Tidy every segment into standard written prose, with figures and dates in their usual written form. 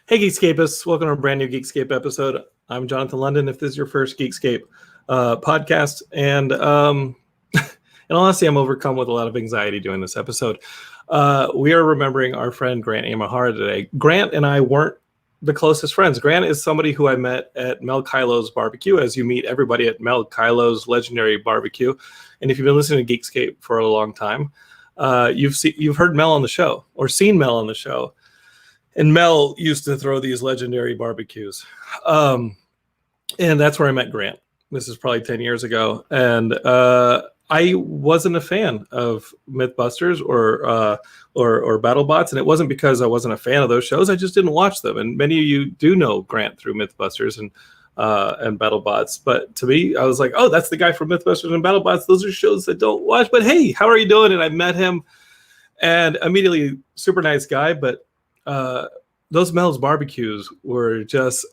Hey, Geekscapists. Welcome to a brand new Geekscape episode. I'm Jonathan London, if this is your first Geekscape podcast. And in honesty, I'm overcome with a lot of anxiety doing this episode. We are remembering our friend Grant Imahara today. Grant and I weren't the closest friends. Grant is somebody who I met at Mel Kylo's barbecue, as you meet everybody at Mel Kylo's legendary barbecue. And if you've been listening to Geekscape for a long time, you've heard Mel on the show or seen Mel on the show. And Mel used to throw these legendary barbecues. And that's where I met Grant. This is probably 10 years ago. And I wasn't a fan of Mythbusters or BattleBots. And it wasn't because I wasn't a fan of those shows. I just didn't watch them. And many of you do know Grant through Mythbusters and BattleBots. But to me, I was like, oh, that's the guy from Mythbusters and BattleBots. Those are shows that don't watch. But hey, how are you doing? And I met him. And immediately, super nice guy. But those Mel's barbecues were just,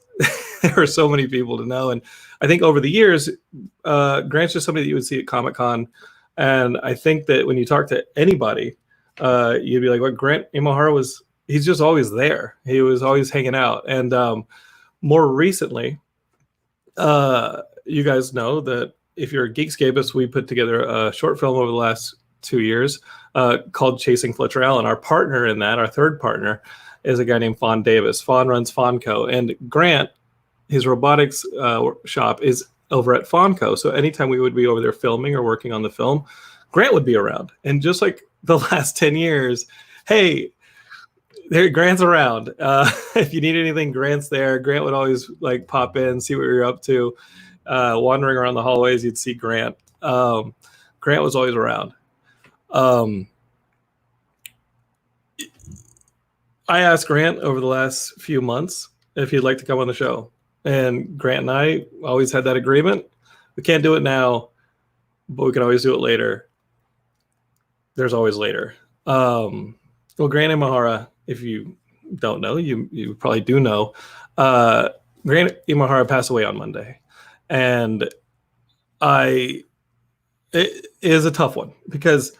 there were so many people to know. And I think over the years, Grant's just somebody that you would see at Comic-Con. And I think that when you talk to anybody, you'd be like, well, Grant Imahara he's just always there. He was always hanging out. And more recently, you guys know that if you're a Geekscapist, we put together a short film over the last 2 years called Chasing Fletcher Allen. Our partner in that, our third partner, is a guy named Fawn Davis. Fawn runs Fawnco, and Grant, his robotics shop is over at Fawnco. So anytime we would be over there filming or working on the film, Grant would be around. And just like the last 10 years, hey, Grant's around. If you need anything, Grant's there. Grant would always like pop in, see what you're up to. Wandering around the hallways, you'd see Grant. Grant was always around. I asked Grant over the last few months if he'd like to come on the show. And Grant and I always had that agreement. We can't do it now, but we can always do it later. There's always later. Well, Grant Imahara, if you don't know, you probably do know, Grant Imahara passed away on Monday. And it is a tough one because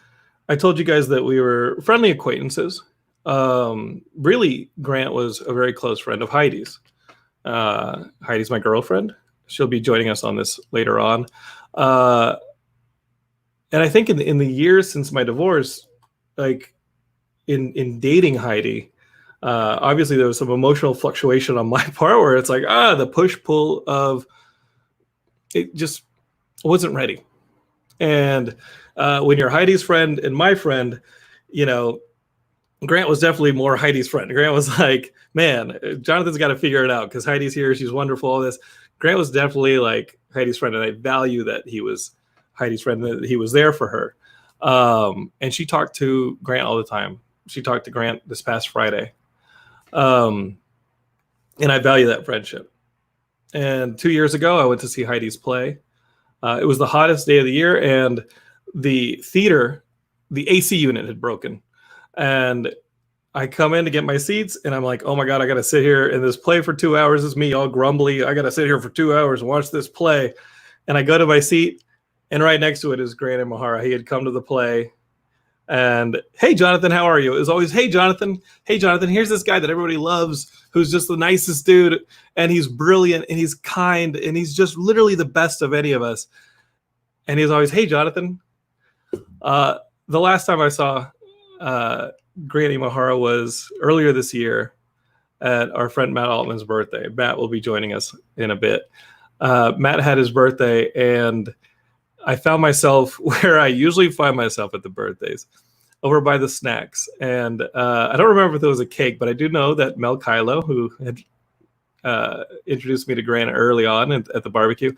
I told you guys that we were friendly acquaintances. Really, Grant was a very close friend of Heidi's. Heidi's my girlfriend. She'll be joining us on this later on. And I think in the years since my divorce, like in dating Heidi, obviously there was some emotional fluctuation on my part where it's like, the push-pull of it just wasn't ready. And when you're Heidi's friend and my friend, Grant was definitely more Heidi's friend. Grant was like, man, Jonathan's got to figure it out because Heidi's here. She's wonderful, all this. Grant was definitely like Heidi's friend. And I value that he was Heidi's friend, that he was there for her. And she talked to Grant all the time. She talked to Grant this past Friday. And I value that friendship. And 2 years ago, I went to see Heidi's play. It was the hottest day of the year. And the theater, the AC unit had broken. And I come in to get my seats, and I'm like, oh, my God, I got to sit here in this play for 2 hours. It's me all grumbly. I got to sit here for 2 hours and watch this play. And I go to my seat, and right next to it is Grant Imahara. He had come to the play. And, hey, Jonathan, how are you? It was always, hey, Jonathan, here's this guy that everybody loves who's just the nicest dude, and he's brilliant, and he's kind, and he's just literally the best of any of us. And he's always, hey, Jonathan. The last time I saw Grant Imahara was earlier this year at our friend Matt Altman's birthday. Matt will be joining us in a bit. Matt had his birthday, and I found myself where I usually find myself at the birthdays, over by the snacks. And I don't remember if there was a cake, but I do know that Mel Kylo, who had introduced me to Grant early on at the barbecue,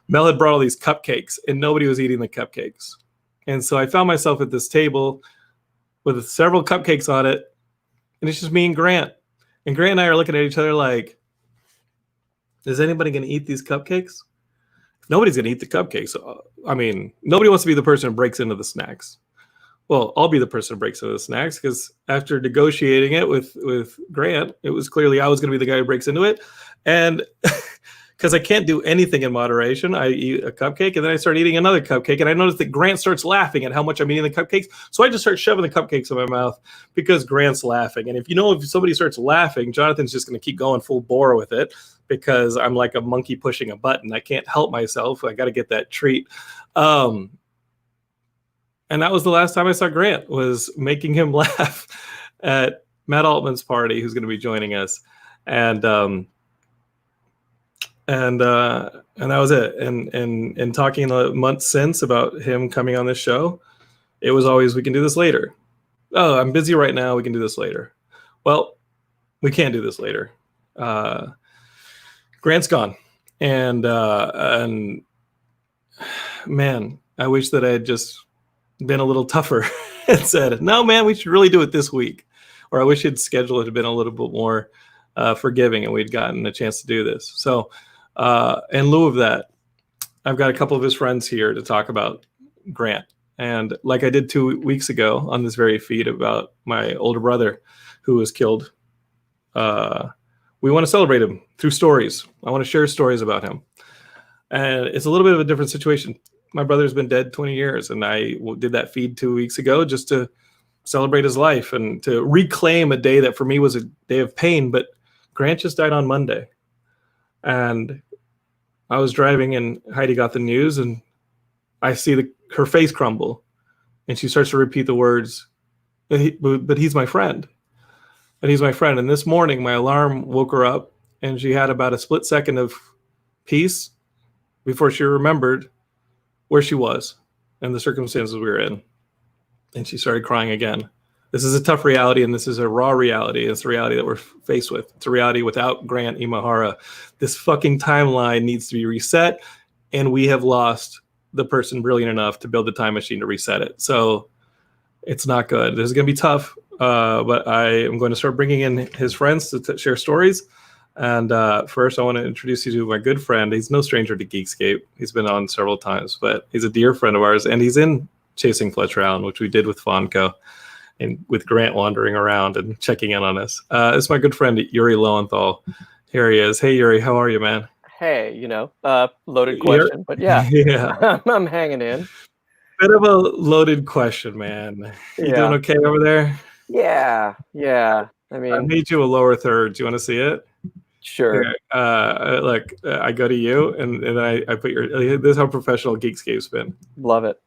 Mel had brought all these cupcakes, and nobody was eating the cupcakes. And so I found myself at this table with several cupcakes on it, and it's just me and Grant. And Grant and I are looking at each other like, is anybody going to eat these cupcakes? Nobody's going to eat the cupcakes. I mean, nobody wants to be the person who breaks into the snacks. Well, I'll be the person who breaks into the snacks because after negotiating it with Grant, it was clearly I was going to be the guy who breaks into it. And because I can't do anything in moderation. I eat a cupcake and then I start eating another cupcake, and I notice that Grant starts laughing at how much I'm eating the cupcakes. So I just start shoving the cupcakes in my mouth because Grant's laughing. And if somebody starts laughing, Jonathan's just going to keep going full bore with it because I'm like a monkey pushing a button. I can't help myself. I got to get that treat. And that was the last time I saw Grant, was making him laugh at Matt Altman's party, who's going to be joining us. And that was it. And talking the months since about him coming on this show, it was always, we can do this later. Oh, I'm busy right now. We can do this later. Well, we can't do this later. Grant's gone. And man, I wish that I had just been a little tougher and said, no, man, we should really do it this week. Or I wish his schedule had been a little bit more forgiving and we'd gotten a chance to do this. So in lieu of that, I've got a couple of his friends here to talk about Grant. And like I did 2 weeks ago on this very feed about my older brother who was killed, we want to celebrate him through stories. I want to share stories about him. And it's a little bit of a different situation. My brother's been dead 20 years, and I did that feed 2 weeks ago just to celebrate his life and to reclaim a day that for me was a day of pain. But Grant just died on Monday. And I was driving, and Heidi got the news, and I see her face crumble, and she starts to repeat the words, but he's my friend. And he's my friend. And this morning, my alarm woke her up, and she had about a split second of peace before she remembered where she was and the circumstances we were in. And she started crying again. This is a tough reality, and this is a raw reality. It's a reality that we're faced with. It's a reality without Grant Imahara. This fucking timeline needs to be reset, and we have lost the person brilliant enough to build the time machine to reset it. So it's not good. This is going to be tough, but I am going to start bringing in his friends to share stories. And first, I want to introduce you to my good friend. He's no stranger to Geekscape. He's been on several times, but he's a dear friend of ours, and he's in Chasing Fletcher Allen, which we did with Fonco, and with Grant wandering around and checking in on us. It's my good friend Yuri Lowenthal. Here he is. Hey, Yuri, how are you, man? Hey, loaded question, but yeah, yeah, I'm hanging in. bit of a loaded question, man. You doing okay over there? Yeah. I mean, I made you a lower third. Do you want to see it? Sure. Look, I go to you, and then I put your. This is how professional Geekscape's been. Love it.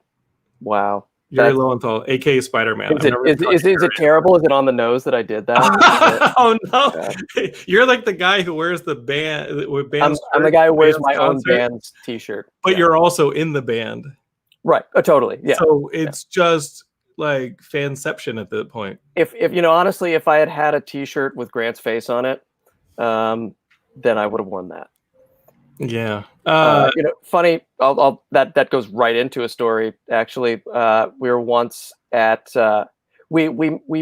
Wow. Yuri Lowenthal, aka Spider-Man. Is it terrible? Is it on the nose that I did that? Oh no! Yeah. You're like the guy who wears the band. I'm the guy who wears my own band's T-shirt. But you're also in the band, right? Totally. Yeah. So it's just like fanception at that point. If honestly, if I had had a T-shirt with Grant's face on it, then I would have worn that. Yeah. Funny. That goes right into a story. Actually, we were once at we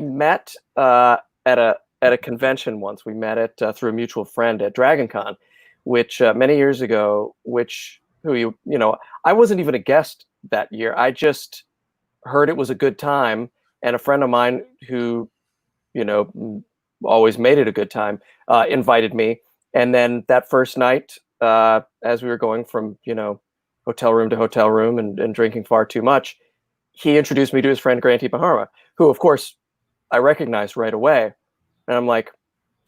met at a convention once. We met it through a mutual friend at DragonCon, which many years ago. I wasn't even a guest that year. I just heard it was a good time, and a friend of mine who, always made it a good time, invited me. And then that first night, as we were going from, hotel room to hotel room and drinking far too much, he introduced me to his friend Grant Imahara, who, of course, I recognized right away. And I'm like,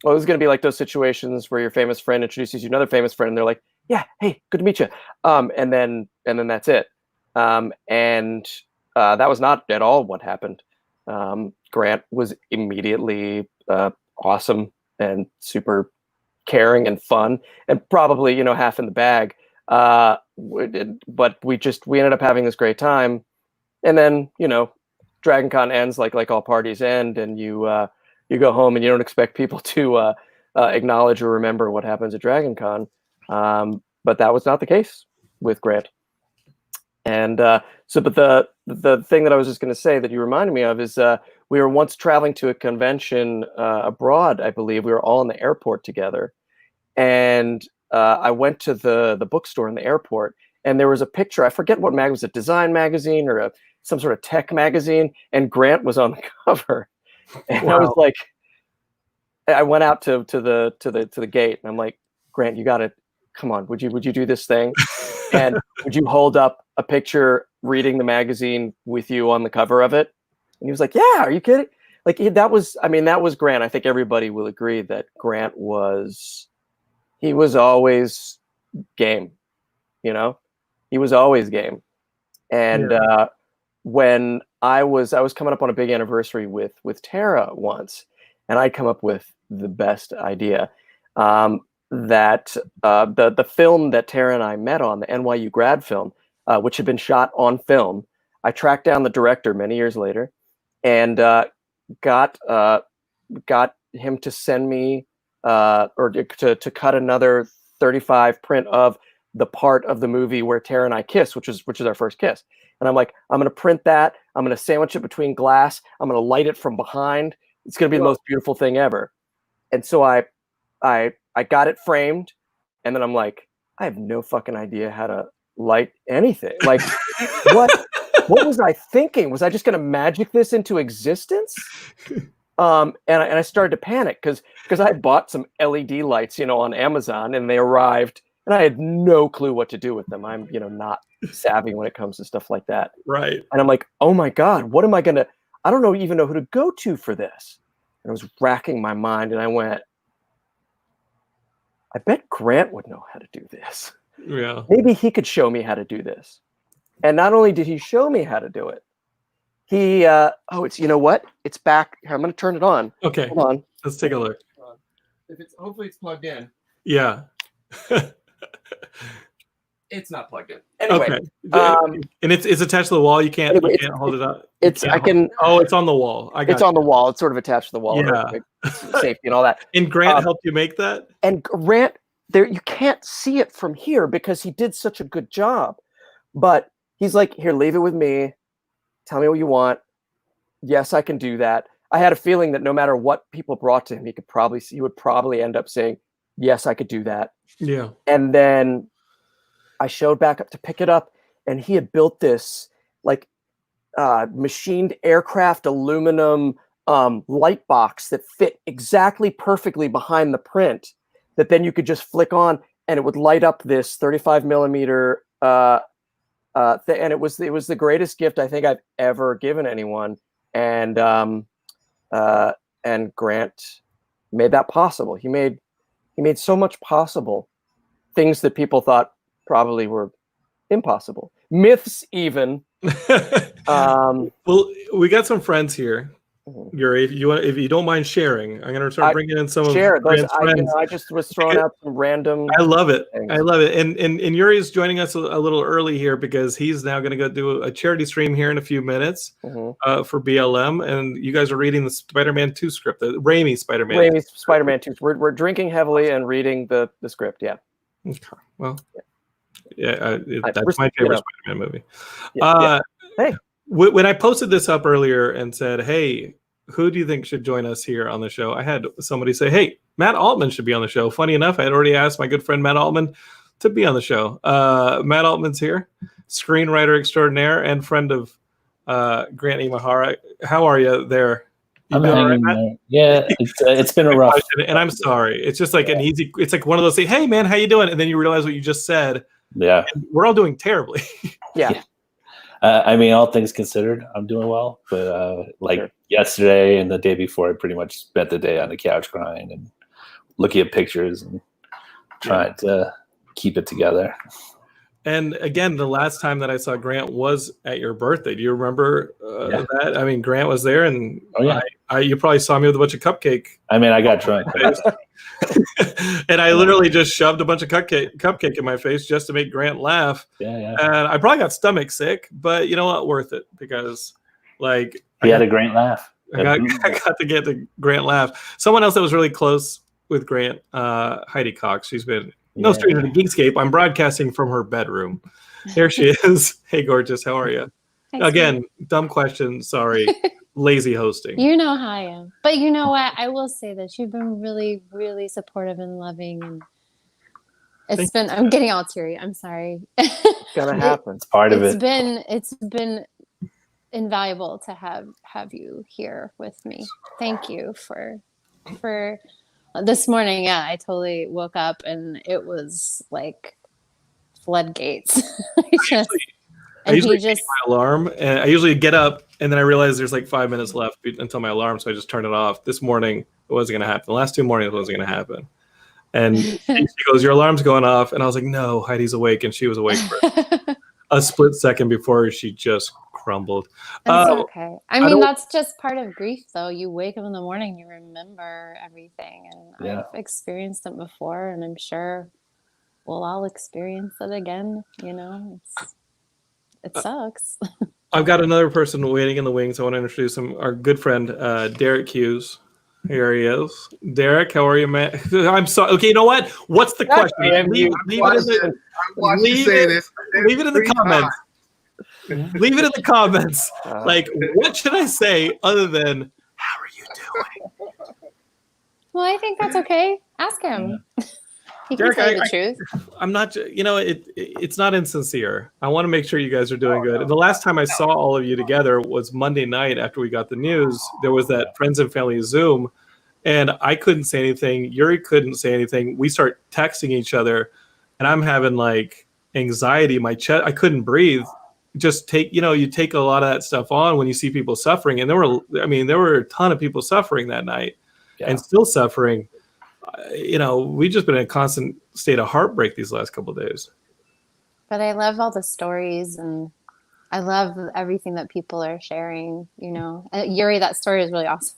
well, this is going to be like those situations where your famous friend introduces you to another famous friend, and they're like, yeah, hey, good to meet you. And then that's it. And that was not at all what happened. Grant was immediately awesome and super caring and fun, and probably half in the bag, but we ended up having this great time. And then DragonCon ends like all parties end, and you go home and you don't expect people to acknowledge or remember what happens at DragonCon, but that was not the case with Grant. And but the thing that I was just going to say that you reminded me of is we were once traveling to a convention abroad. I believe we were all in the airport together. And I went to the bookstore in the airport, and there was a picture. I forget what mag was it, Design Magazine or some sort of tech magazine, and Grant was on the cover. And wow. I was like, I went out to the gate, and I'm like, Grant, you got to come on, would you do this thing? And would you hold up a picture reading the magazine with you on the cover of it? And he was like, yeah, are you kidding? Like that was Grant. I think everybody will agree that Grant was always game, you know, he was always game. And when I was coming up on a big anniversary with Tara once, and I'd come up with the best idea. That the film that Tara and I met on, the NYU grad film, which had been shot on film, I tracked down the director many years later, and got him to send me or to cut another 35 print of the part of the movie where Tara and I kiss, which is our first kiss. And I'm like, I'm going to print that. I'm going to sandwich it between glass. I'm going to light it from behind. It's going to be the most beautiful thing ever. And so I got it framed, and then I'm like, I have no fucking idea how to light anything. Like, what was I thinking? Was I just going to magic this into existence? And I started to panic because I bought some LED lights, on Amazon, and they arrived, and I had no clue what to do with them. I'm, not savvy when it comes to stuff like that. Right. And I'm like, oh my God, what am I going to, I don't even know who to go to for this. And I was racking my mind, and I went, I bet Grant would know how to do this. Yeah. Maybe he could show me how to do this. And not only did he show me how to do it, he, it's, what? It's back. Here, I'm going to turn it on. Okay. Hold on. Let's take a look. Hopefully it's plugged in. Yeah. It's not plugged in. Anyway. Okay. And it's attached to the wall. You can't hold it up. It's on the wall. It's on the wall. It's sort of attached to the wall. Yeah. Safety and all that. And Grant helped you make that? And Grant, you can't see it from here because he did such a good job. But he's like, here, leave it with me. Tell me what you want. Yes, I can do that. I had a feeling that no matter what people brought to him, he would probably end up saying, yes, I could do that. Yeah. And then I showed back up to pick it up, and he had built this like machined aircraft aluminum light box that fit exactly perfectly behind the print, that then you could just flick on and it would light up this 35 millimeter and it was the greatest gift I think I've ever given anyone. And Grant made that possible. He made so much possible, things that people thought probably were impossible, myths even. Well, we got some friends here. Yuri, if you don't mind sharing, I'm gonna start bringing in some of Grant's friends. I just was throwing out some random. I love it. things. I love it. And Yuri is joining us a little early here because he's now going to go do a charity stream here in a few minutes for BLM. And you guys are reading the Spider-Man 2 script, the Raimi Spider-Man. Raimi Spider-Man 2. We're drinking heavily and reading the script. Yeah. Okay. Well, that's my favorite Spider-Man movie. Hey. When I posted this up earlier and said, hey, who do you think should join us here on the show? I had somebody say, hey, Matt Altman should be on the show. Funny enough, I had already asked my good friend Matt Altman to be on the show. Matt Altman's here, screenwriter extraordinaire and friend of Grant Imahara. How are you there? I'm hanging there. Yeah, it's been a rough. And I'm sorry. It's just like it's like one of those things, hey, man, how you doing? And then you realize what you just said. Yeah. And we're all doing terribly. Yeah. All things considered, I'm doing well. But yesterday and the day before, I pretty much spent the day on the couch crying and looking at pictures and trying to keep it together. And again, the last time that I saw Grant was at your birthday. Do you remember that? I mean, Grant was there, and you probably saw me with a bunch of cupcake. I mean, I got drunk. And I literally just shoved a bunch of cupcake in my face just to make Grant laugh. Yeah. And I probably got stomach sick, but you know what? Worth it because, he had a great laugh. I got to get the Grant laugh. Someone else that was really close with Grant, Heidi Cox. She's been no stranger to Geekscape. I'm broadcasting from her bedroom. There she is. Hey, gorgeous. How are you? Again, dumb question. Sorry. Lazy hosting. You know how I am. But you know what? I will say that you've been really, really supportive and loving. And I'm getting all teary. I'm sorry. It's going to happen. It's part of it. It's been invaluable to have you here with me. Thank you for This morning, yeah, I totally woke up and it was like floodgates. I usually take my alarm, and I usually get up, and then I realize there's like 5 minutes left until my alarm, so I just turn it off. This morning, it wasn't going to happen. The last 2 mornings, it wasn't going to happen. And she goes, "Your alarm's going off," and I was like, "No, Heidi's awake," and she was awake for a split second before she just crumbled. That's okay. I mean, that's just part of grief, though. You wake up in the morning, you remember everything, and I've experienced it before, and I'm sure we'll all experience it again. You know, it sucks. I've got another person waiting in the wings. I want to introduce him, our good friend, Derek Hughes. Here he is. Derek, how are you, man? I'm sorry. Okay, you know what? What's the question? Leave it in the comments. Leave it in the comments. Like, what should I say other than, how are you doing? Well, I think that's okay. Ask him. He can tell you the truth. I'm not, it's not insincere. I want to make sure you guys are doing good. And the last time I saw all of you together was Monday night after we got the news. There was that Friends and Family Zoom, and I couldn't say anything. Yuri couldn't say anything. We start texting each other, and I'm having like anxiety in my chest. I couldn't breathe. Just you take a lot of that stuff on when you see people suffering. And there were a ton of people suffering that night and still suffering. We've just been in a constant state of heartbreak these last couple of days. But I love all the stories, and I love everything that people are sharing. Yuri, that story is really awesome.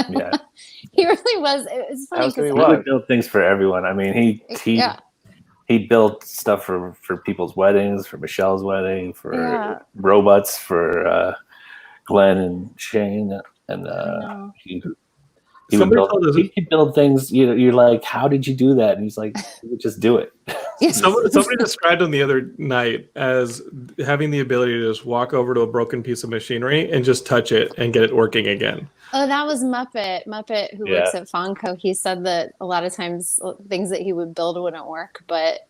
Yeah, he really was. It's funny because he would build things for everyone. I mean, he built stuff for people's weddings, for Michelle's wedding, for robots for Glenn and Shane, and he would build things. You're like, how did you do that? And he's like, just do it. Somebody described him the other night as having the ability to just walk over to a broken piece of machinery and just touch it and get it working again. Oh, that was Muppet who works at Fonco. He said that a lot of times things that he would build wouldn't work, but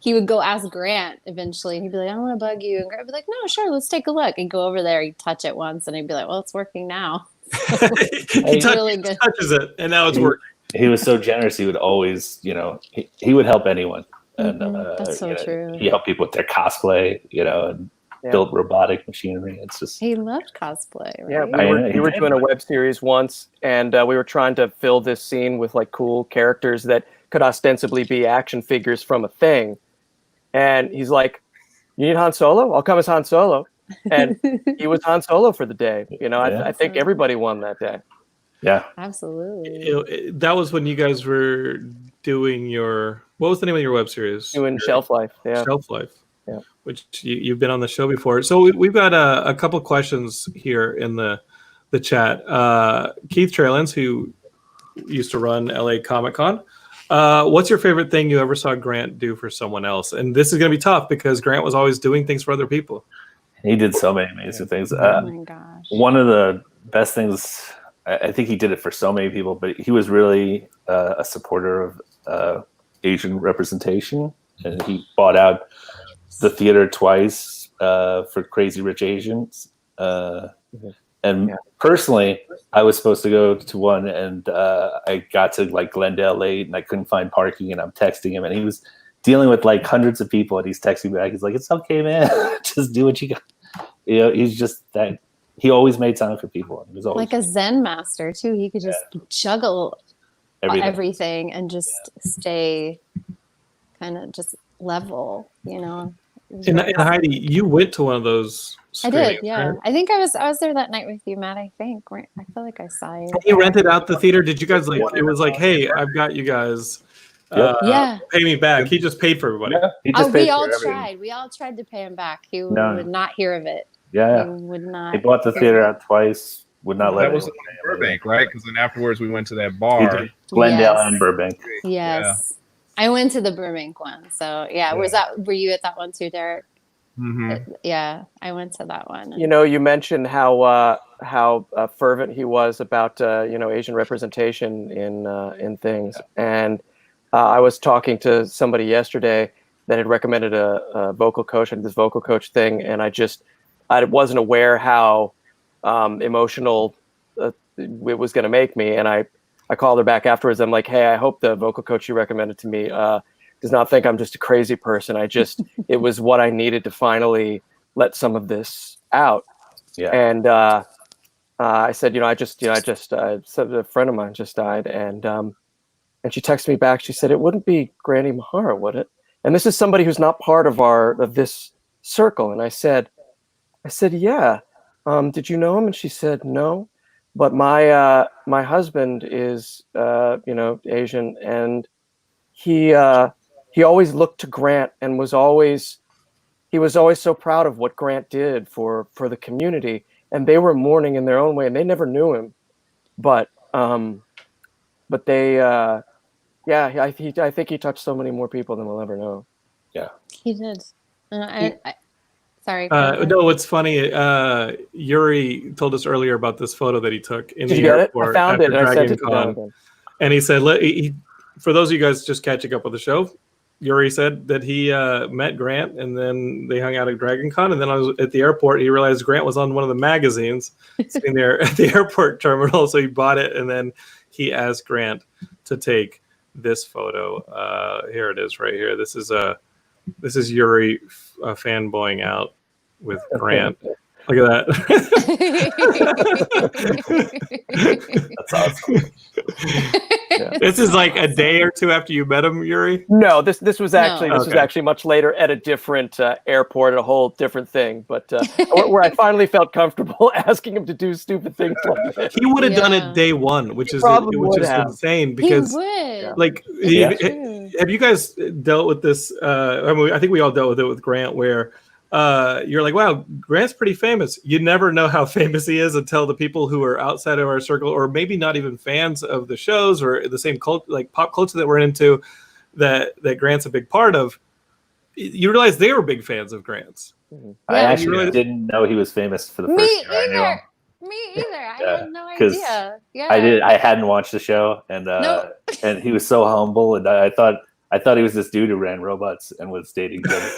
he would go ask Grant eventually, and he'd be like, "I don't want to bug you," and Grant would be like, "No, sure, let's take a look." And go over there, he'd touch it once, and he'd be like, "Well, it's working now." He touches it, and now it's working. He was so generous. He would always, he would help anyone. And that's so true. He helped people with their cosplay, and built robotic machinery. It's just he loved cosplay. Right? Yeah, we were doing a web series once, and we were trying to fill this scene with like cool characters that could ostensibly be action figures from a thing. And he's like, "You need Han Solo? I'll come as Han Solo." And he was Han Solo for the day. I think everybody won that day. Yeah, absolutely. That was when you guys were doing what was the name of your web series? Doing Shelf Life. Yeah, Shelf Life. Yeah, which you've been on the show before. So we've got a couple questions here in the chat. Keith Tralins, who used to run LA Comic Con. What's your favorite thing you ever saw Grant do for someone else? And this is going to be tough because Grant was always doing things for other people. He did so many amazing things. Oh my gosh. One of the best things, I think he did it for so many people, but he was really a supporter of Asian representation. And he bought out the theater twice for Crazy Rich Asians. And personally, I was supposed to go to one, and I got to like Glendale late, and I couldn't find parking, and I'm texting him, and he was dealing with like hundreds of people, and he's texting me back. He's like, "It's okay, man. Just do what you got." He's just that. He always made time for people. He was always like a Zen master too. He could just juggle everything and just stay kind of just level, And Heidi, you went to one of those. I did, yeah. Right? I think I was there that night with you, Matt. I feel like I saw you. He rented out the theater. Did you guys it was like, "Hey, I've got you guys. Pay me back." He just paid for everybody. Yeah, we all tried. We all tried to pay him back. He would not hear of it. Yeah, he would not. He bought the theater out twice. Would not let. That was in Burbank, right? Because then afterwards we went to that bar. Glendale and Burbank. Yes, I went to the Burbank one. So were you at that one too, Derek? Mm-hmm. Yeah, I went to that one. You mentioned how fervent he was about Asian representation in things, and I was talking to somebody yesterday that had recommended a vocal coach. I did this vocal coach thing, and I wasn't aware how emotional it was going to make me, and I I called her back afterwards. I'm like, hey, I hope the vocal coach you recommended to me does not think I'm just a crazy person. it was what I needed to finally let some of this out. Yeah. And I said, I said a friend of mine just died, and she texted me back. She said, it wouldn't be Grant Imahara, would it? And this is somebody who's not part of this circle. And I said, yeah. Did you know him? And she said, no. But my husband is Asian, and he always looked to Grant and was always so proud of what Grant did for the community. And they were mourning in their own way, and they never knew him, but they I think he touched so many more people than we'll ever know. Yeah, he did. Sorry. No, what's funny, Yuri told us earlier about this photo that he took in the airport. I found it and I sent it to Con. Jonathan. And he said, for those of you guys just catching up with the show, Yuri said that he met Grant, and then they hung out at Dragon Con, and then I was at the airport. He realized Grant was on one of the magazines sitting there at the airport terminal, so he bought it, and then he asked Grant to take this photo. Here it is, right here. This is Yuri fanboying out with Grant. Look at that. that's awesome. Yeah. This is like a day or two after you met him, Yuri? No, this was actually No. this was actually much later at a different airport, a whole different thing. But where I finally felt comfortable asking him to do stupid things like this. He would have done it day one, which is insane because, like, have you guys dealt with this? I think we all dealt with it with Grant, where you're like, wow, Grant's pretty famous. You never know how famous he is until the people who are outside of our circle, or maybe not even fans of the shows or the same cult, like pop culture that we're into, that Grant's a big part of. You realize they were big fans of Grant's. Mm-hmm. I actually didn't know he was famous for the first year I knew him. Me either. I had no idea. Yeah, I hadn't watched the show, and and he was so humble, and I thought he was this dude who ran robots and was dating them.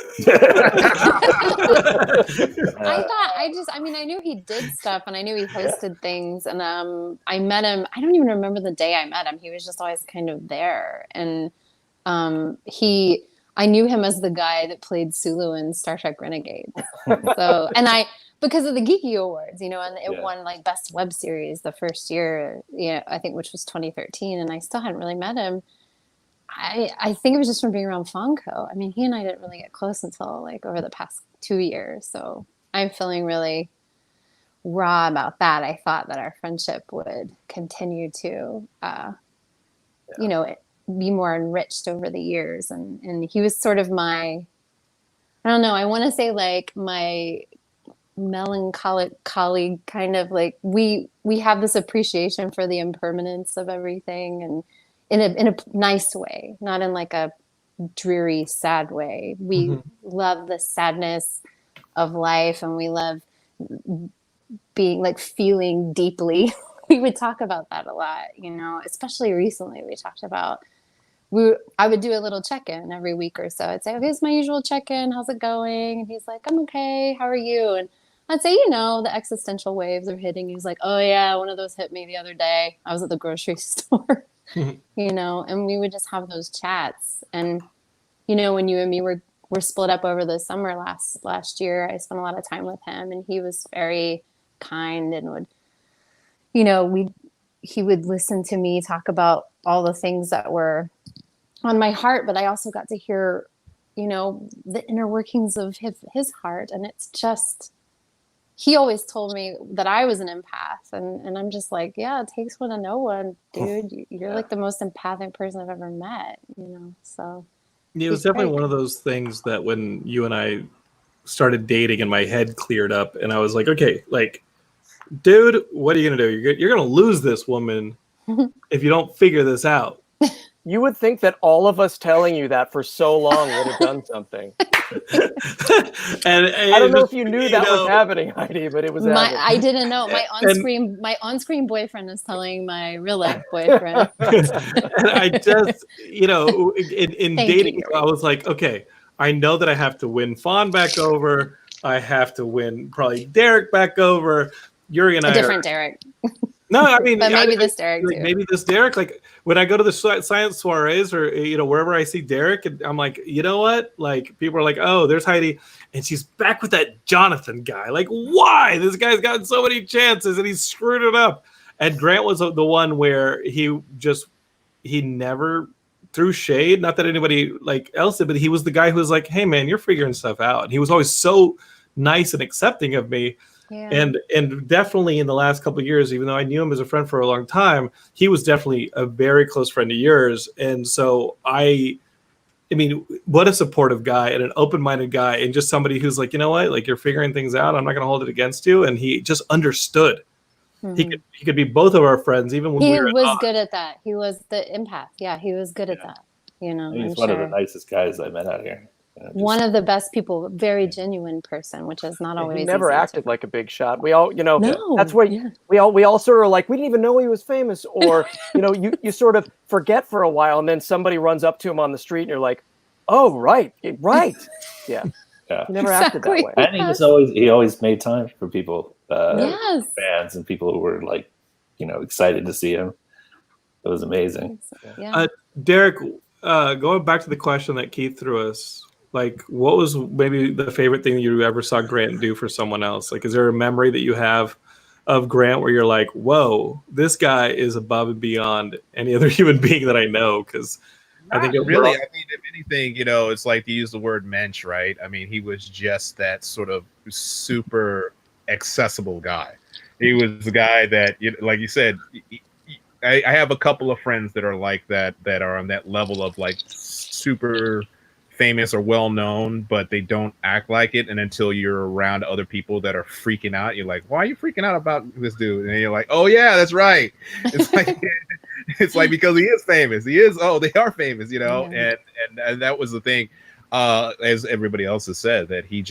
I knew he did stuff, and I knew he hosted things, and I met him. I don't even remember the day I met him. He was just always kind of there, and I knew him as the guy that played Sulu in Star Trek Renegade. So, because of the Geeky Awards, and it won like Best Web Series the first year, I think, which was 2013, and I still hadn't really met him. I think it was just from being around Fonco. I mean, he and I didn't really get close until like over the past 2 years. So I'm feeling really raw about that. I thought that our friendship would continue to, be more enriched over the years. And he was sort of I don't know, I want to say like my melancholic colleague, kind of like we have this appreciation for the impermanence of everything, and in a nice way, not in like a dreary, sad way. We love the sadness of life, and we love being like feeling deeply. We would talk about that a lot, especially recently. We talked about, I would do a little check-in every week or so. I'd say, okay, it's my usual check-in. How's it going? And he's like, I'm okay. How are you? And I'd say, the existential waves are hitting. He's like, oh yeah, one of those hit me the other day. I was at the grocery store. And we would just have those chats. And when you and me were split up over the summer last year, I spent a lot of time with him, and he was very kind and would he would listen to me talk about all the things that were on my heart, but I also got to hear the inner workings of his heart. And it's just, he always told me that I was an empath, and I'm just like, yeah, it takes one to know one, dude. You're like the most empathic person I've ever met, so. Yeah, it was definitely one of those things that when you and I started dating and my head cleared up, and I was like, okay, like, dude, what are you going to do? You're going to lose this woman if you don't figure this out. You would think that all of us telling you that for so long would have done something. and I don't know if you knew that was happening, Heidi, but it was happening. I didn't know. My on-screen boyfriend is telling my real life boyfriend. And I just, in dating, I was like, okay, I know that I have to win Fawn back over. I have to win probably Derek back over. Yuri and I different Derek. No, I mean, But maybe this Derek like, too. maybe this Derek. Like when I go to the science soirees or wherever I see Derek, and I'm like, you know what? Like people are like, oh, there's Heidi, and she's back with that Jonathan guy. Like, why? This guy's gotten so many chances and he's screwed it up. And Grant was the one where he never threw shade. Not that anybody like else did, but he was the guy who was like, hey man, you're figuring stuff out. And he was always so nice and accepting of me. Yeah. And definitely in the last couple of years, even though I knew him as a friend for a long time, he was definitely a very close friend of yours. And so I mean, what a supportive guy and an open-minded guy, and just somebody who's like, you know what, like you're figuring things out. I'm not going to hold it against you. And he just understood. Mhm. He could be both of our friends, even when He we were was good at that. He was the empath. Yeah, he was good at that. He's I'm one of sure. the nicest guys I met out here. One of the best people, very genuine person, which is not always. He never easy acted to... like a big shot. We all, No, that's what we all sort of like. We didn't even know he was famous, or you sort of forget for a while, and then somebody runs up to him on the street, and you're like, oh right, yeah. He never acted that way. And he always made time for people, fans and people who were like, excited to see him. It was amazing. Yeah. Derek, going back to the question that Keith threw us, like, what was maybe the favorite thing you ever saw Grant do for someone else? Like, is there a memory that you have of Grant where you're like, whoa, this guy is above and beyond any other human being that I know? Because I think I mean, if anything, it's like to use the word mensch, right? I mean, he was just that sort of super accessible guy. He was the guy that, like you said, I have a couple of friends that are like that are on that level of like super famous or well known, but they don't act like it. And until you're around other people that are freaking out, you're like, why are you freaking out about this dude? And you're like, oh yeah, that's right. It's like it's like because he is famous. They are famous, and that was the thing, as everybody else has said, that he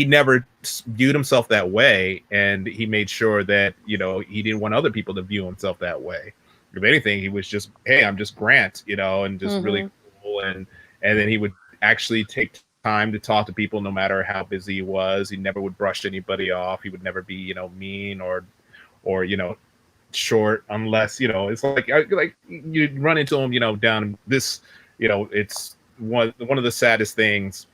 never viewed himself that way, and he made sure that he didn't want other people to view himself that way. If anything, he was just, hey, I'm just Grant, and just really cool, and then he would actually take time to talk to people no matter how busy he was. He never would brush anybody off. He would never be mean or short, unless it's like you run into him down this, it's one of the saddest things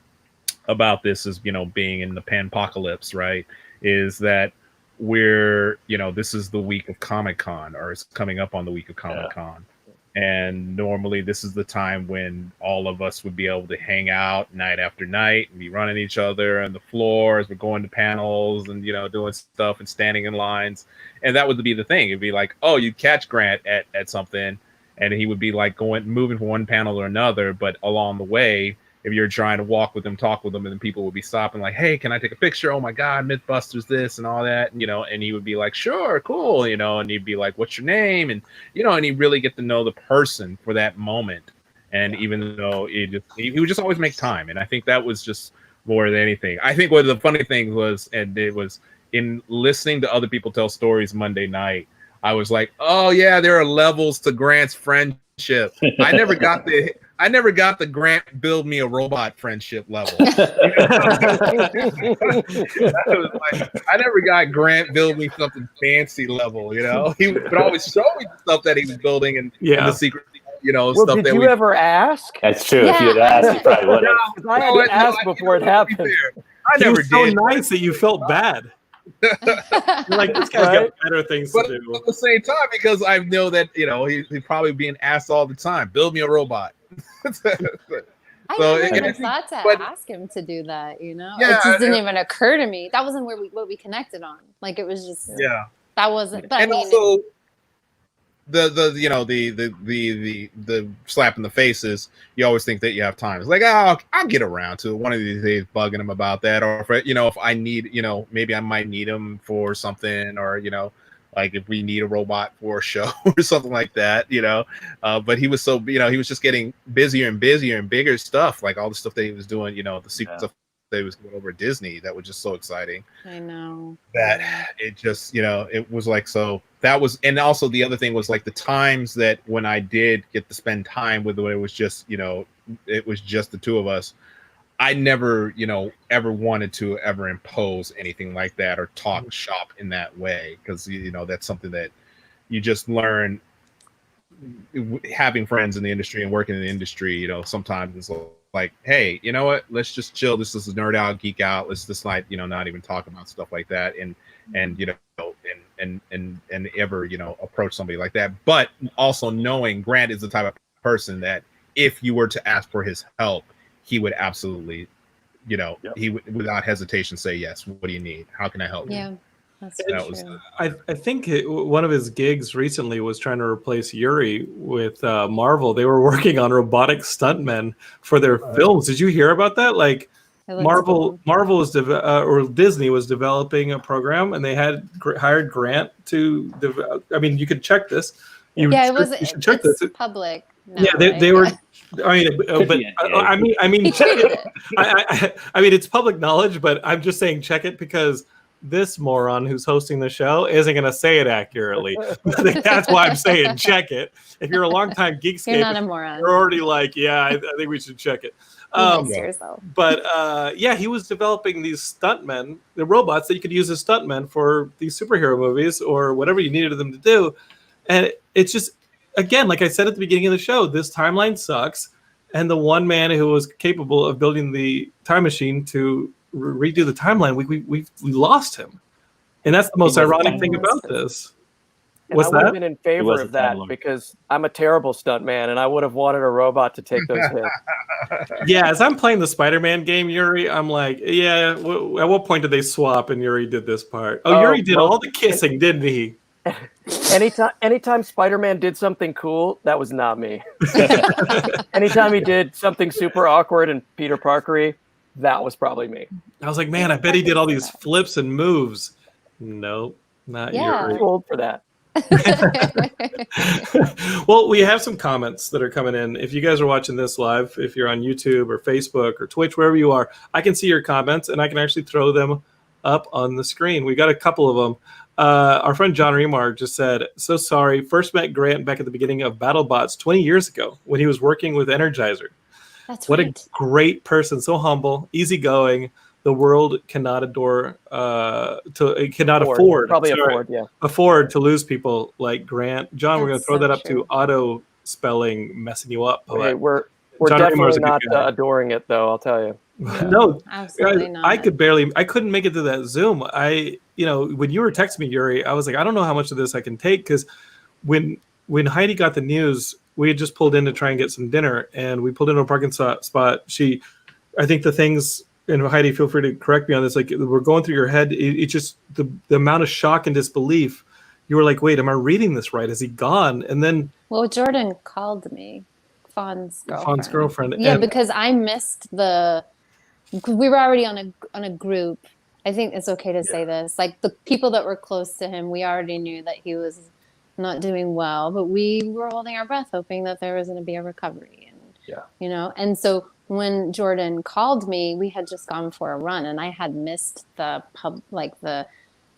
about this is being in the panpocalypse, right, is that we're this is the week of Comic-Con, or it's coming up on the week of Comic-Con, and normally this is the time when all of us would be able to hang out night after night and be running each other on the floors. We're going to panels and doing stuff and standing in lines, and that would be the thing. It'd be like, oh, you'd catch Grant at something, and he would be like moving from one panel or another, but along the way, if you're trying to walk with them, talk with them, and then people would be stopping like, hey, can I take a picture? Oh my God, Mythbusters this and all that, and he would be like, sure, cool, and he'd be like, what's your name? And, and he'd really get to know the person for that moment. And even though he would just always make time. And I think that was just more than anything. I think one of the funny things was, and it was in listening to other people tell stories Monday night, I was like, oh yeah, there are levels to Grant's friendship. I never got the Grant build me a robot friendship level. I was like, I never got Grant build me something fancy level. He would always show me the stuff that he was building and the secret, stuff. Did you ever ask? That's true. If you had asked, you probably would have. I had to ask before it happened. I never did. So did. Nice that you felt bad. Like, this guy's got better things to do. At the same time, because I know that he's probably being asked all the time, build me a robot. I never even thought to ask him to do that. It just didn't even occur to me. That wasn't what we connected on. Like, it was just that wasn't. But and I mean, also the slap in the faces. You always think that you have time. It's like, oh, I'll get around to it one of these days, bugging him about that, or if I need, maybe I might need him for something, or like if we need a robot for a show or something like that, but he was so, he was just getting busier and busier and bigger stuff, like all the stuff that he was doing, the secret stuff that he was doing over at Disney. That was just so exciting. I know that it just, it was like, so that was, and also the other thing was like the times that when I did get to spend time with him, it was just, it was just the two of us. I never, ever wanted to ever impose anything like that or talk shop in that way, because that's something that you just learn having friends in the industry and working in the industry. Sometimes it's like, hey, you know what? Let's just chill. This is nerd out, geek out. Let's just not even talk about stuff like that, and ever approach somebody like that. But also knowing Grant is the type of person that if you were to ask for his help, he would absolutely, he would without hesitation say yes. What do you need? How can I help you? Yeah, that's true. I think one of his gigs recently was trying to replace Yuri with Marvel. They were working on robotic stuntmen for their films. Did you hear about that? Like Marvel was or Disney was developing a program, and they had hired Grant to develop. I mean, you could check this. You should check this. Public. Now, yeah, they were. I mean, but I mean, check it. I mean, it's public knowledge, but I'm just saying check it because this moron who's hosting the show isn't going to say it accurately. That's why I'm saying check it. If you're a longtime Geekscape, you're not a moron. You're already like, yeah, I think we should check it. But yeah, he was developing these stuntmen, the robots that you could use as stuntmen for these superhero movies or whatever you needed them to do. And it's just, again, like I said at the beginning of the show, this timeline sucks. And the one man who was capable of building the time machine to redo the timeline, we lost him. And that's the most ironic thing about this. And I would have been in favor of that because I'm a terrible stuntman and I would have wanted a robot to take those hits. Yeah, as I'm playing the Spider-Man game, Yuri, I'm like, yeah, at what point did they swap and Yuri did this part? Oh, Yuri did all the kissing, didn't he? Anytime Spider-Man did something cool, that was not me. Anytime he did something super awkward and Peter Parkery, that was probably me. I was like, man, I bet he did all these flips and moves. Nope, not Yuri. I'm too old for that. Well, we have some comments that are coming in. If you guys are watching this live, if you're on YouTube or Facebook or Twitch, wherever you are, I can see your comments and I can actually throw them up on the screen. We got a couple of them. Our friend John Remar just said, so sorry, first met Grant back at the beginning of BattleBots 20 years ago when he was working with Energizer. That's what right. A great person, so humble, easygoing. The world cannot afford to lose people like Grant. John, we're going to throw that up to auto spelling messing you up. Okay, we're definitely not adoring it, though. I'll tell you. Yeah. No, absolutely not. I couldn't make it to that Zoom. When you were texting me, Yuri, I was like, I don't know how much of this I can take because when Heidi got the news, we had just pulled in to try and get some dinner, and we pulled into a parking spot. I think the things. And Heidi, feel free to correct me on this. Like we're going through your head, it's just the amount of shock and disbelief. You were like, "Wait, am I reading this right? Is he gone?" And then, well, Jordan called me, Fawn's girlfriend. Yeah, because I missed we were already on a group. I think it's okay to say this. Like the people that were close to him, we already knew that he was not doing well, but we were holding our breath, hoping that there was going to be a recovery. And and so. When Jordan called me, we had just gone for a run, and I had missed the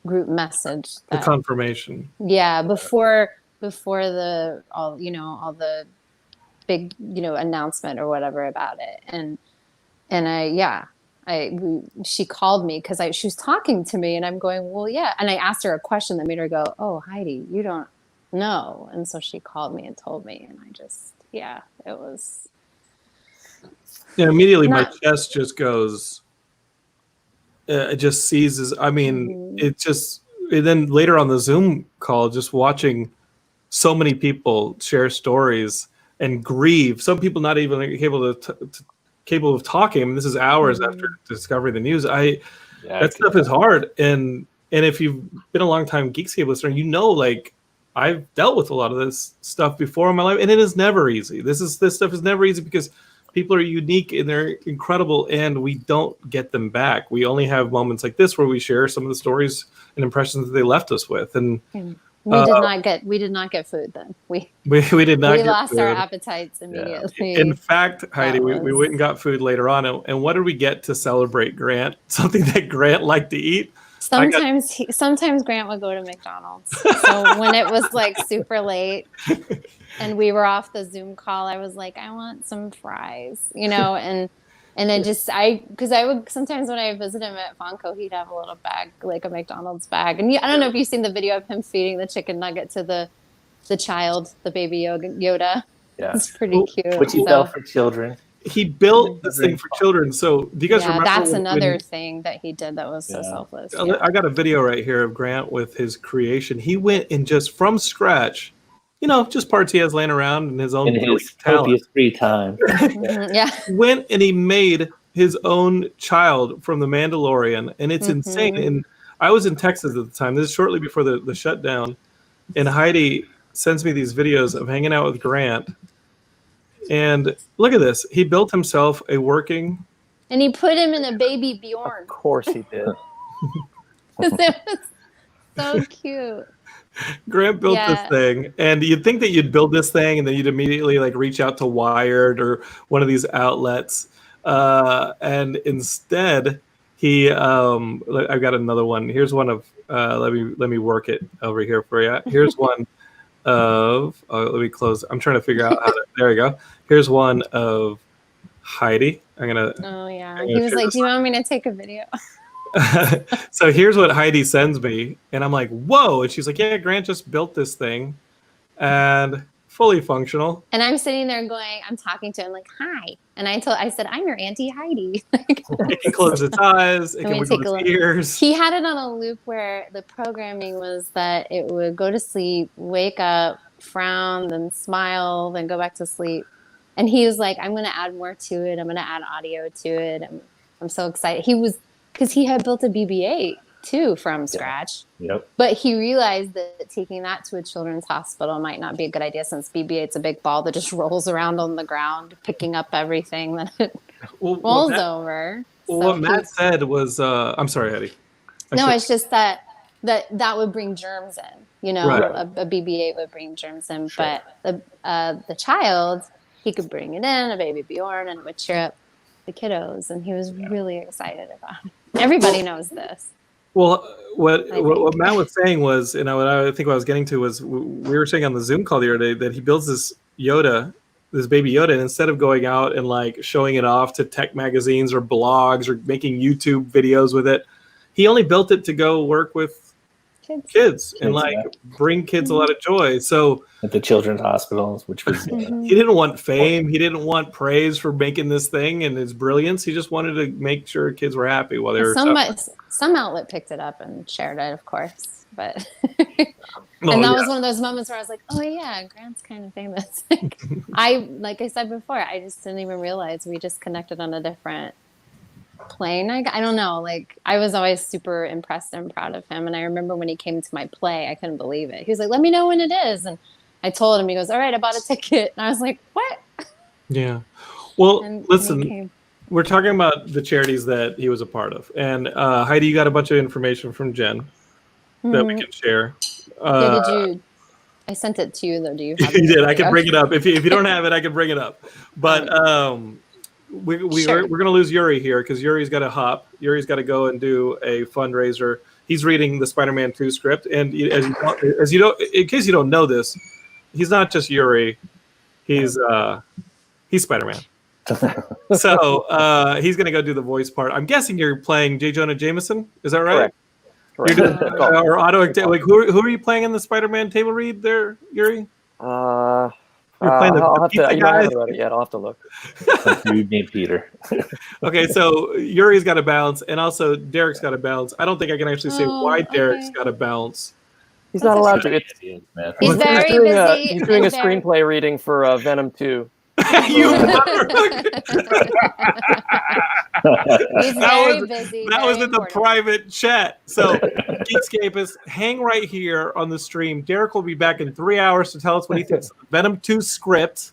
group message, the confirmation. Yeah, before all the big announcement or whatever about it, she called me because she was talking to me, and I'm going, well, yeah, and I asked her a question that made her go, oh, Heidi, you don't know, and so she called me and told me, and I just it was. Immediately my chest just goes. It just seizes. I mean, and then later on the Zoom call, just watching so many people share stories and grieve. Some people not even capable of talking. I mean, this is hours after discovering the news. That stuff is hard. And if you've been a long time Geekscape listener, like I've dealt with a lot of this stuff before in my life, and it is never easy. This stuff is never easy because people are unique and they're incredible, and we don't get them back. We only have moments like this where we share some of the stories and impressions that they left us with. And we did not get food then. We did not. We lost our appetites immediately. In fact, Heidi, we went and got food later on. And what did we get to celebrate Grant? Something that Grant liked to eat. Sometimes Grant would go to McDonald's. So when it was like super late and we were off the Zoom call, I was like, I want some fries, and And then because I would sometimes when I visit him at Fonco, he'd have a little bag, like a McDonald's bag. And I don't know if you've seen the video of him feeding the chicken nugget to the child, the baby Yoda. Yeah. It's pretty cute. Which he built for children. He built this thing for children. So do you guys remember? That's another thing that he did that was so selfless. Yeah. I got a video right here of Grant with his creation. He went and just from scratch, just parts he has laying around in his own copious free time. Yeah. Went and he made his own child from The Mandalorian, and it's insane. And I was in Texas at the time. This is shortly before the shutdown, and Heidi sends me these videos of hanging out with Grant. And look at this. He built himself a working... And he put him in a baby Bjorn. Of course he did. It was so cute. Grant built this thing, and you'd think that you'd build this thing and then you'd immediately like reach out to Wired or one of these outlets. And instead he I've got another one. Here's one of let me work it over here for you. Here's one of let me close. I'm trying to figure out how to, there we go. Here's one of Heidi. Oh yeah. He was like, "Do you want me to take a video?" So here's what Heidi sends me, and I'm like, "Whoa!" And she's like, "Yeah, Grant just built this thing, and fully functional." And I'm sitting there going, I'm talking to him like, "Hi," and I said, "I'm your Auntie Heidi." It can close its eyes. It can wiggle its ears. He had it on a loop where the programming was that it would go to sleep, wake up, frown, then smile, then go back to sleep. And he was like, "I'm going to add more to it. I'm going to add audio to it." I'm so excited. Because he had built a BB-8 too from scratch. Yep. But he realized that taking that to a children's hospital might not be a good idea since BB-8's a big ball that just rolls around on the ground, picking up everything that it rolls over. Well, what Matt said was, I'm sorry, Eddie. It's just that would bring germs in. Right. A BB-8 would bring germs in, sure. But the child, he could bring it in, a baby Bjorn, and it would cheer up the kiddos, and he was really excited about it. Everybody knows this. Well, what Matt was saying was, what I think what I was getting to was, we were saying on the Zoom call the other day that he builds this Yoda, this baby Yoda, and instead of going out and like showing it off to tech magazines or blogs or making YouTube videos with it, he only built it to go work with kids and bring kids a lot of joy. So at the children's hospitals, which was he didn't want fame, he didn't want praise for making this thing and his brilliance. He just wanted to make sure kids were happy while they were some outlet picked it up and shared it, of course, but and that was one of those moments where I was like, "Oh yeah, Grant's kind of famous." Like I said before, I just didn't even realize we just connected on a different plane. I don't know, like I was always super impressed and proud of him, and I remember when he came to my play, I couldn't believe it. He was like, "Let me know when it is," and I told him. He goes, "All right, I bought a ticket," and I was like, "What?" Yeah. Well, listen, we're talking about the charities that he was a part of, and Heidi, you got a bunch of information from Jen that we can share. Did you? I sent it to you though. Do you have it? You did. I can bring it up if you don't have it. I can bring it up, but we're going to lose Yuri here because Yuri's got to hop. Yuri's got to go and do a fundraiser. He's reading the Spider-Man 2 script, and as you don't, in case you don't know this, he's not just Yuri. He's Spider-Man. So he's going to go do the voice part. I'm guessing you're playing J. Jonah Jameson. Is that right? Correct. You're doing, or auto like who are you playing in the Spider-Man table read there, Yuri? You're playing I'll have to, guy? I haven't read it yet. I'll have to look. Dude named Peter. Okay, so Yuri's got to bounce, and also Derek's got to bounce. I don't think I can actually say why Derek's got to bounce. He's not allowed to. He's very busy. He's doing a screenplay reading for Venom 2. You He's very busy. That was in the private chat. So, Geekscapists, hang right here on the stream. Derek will be back in 3 hours to tell us what he thinks of the Venom 2 script.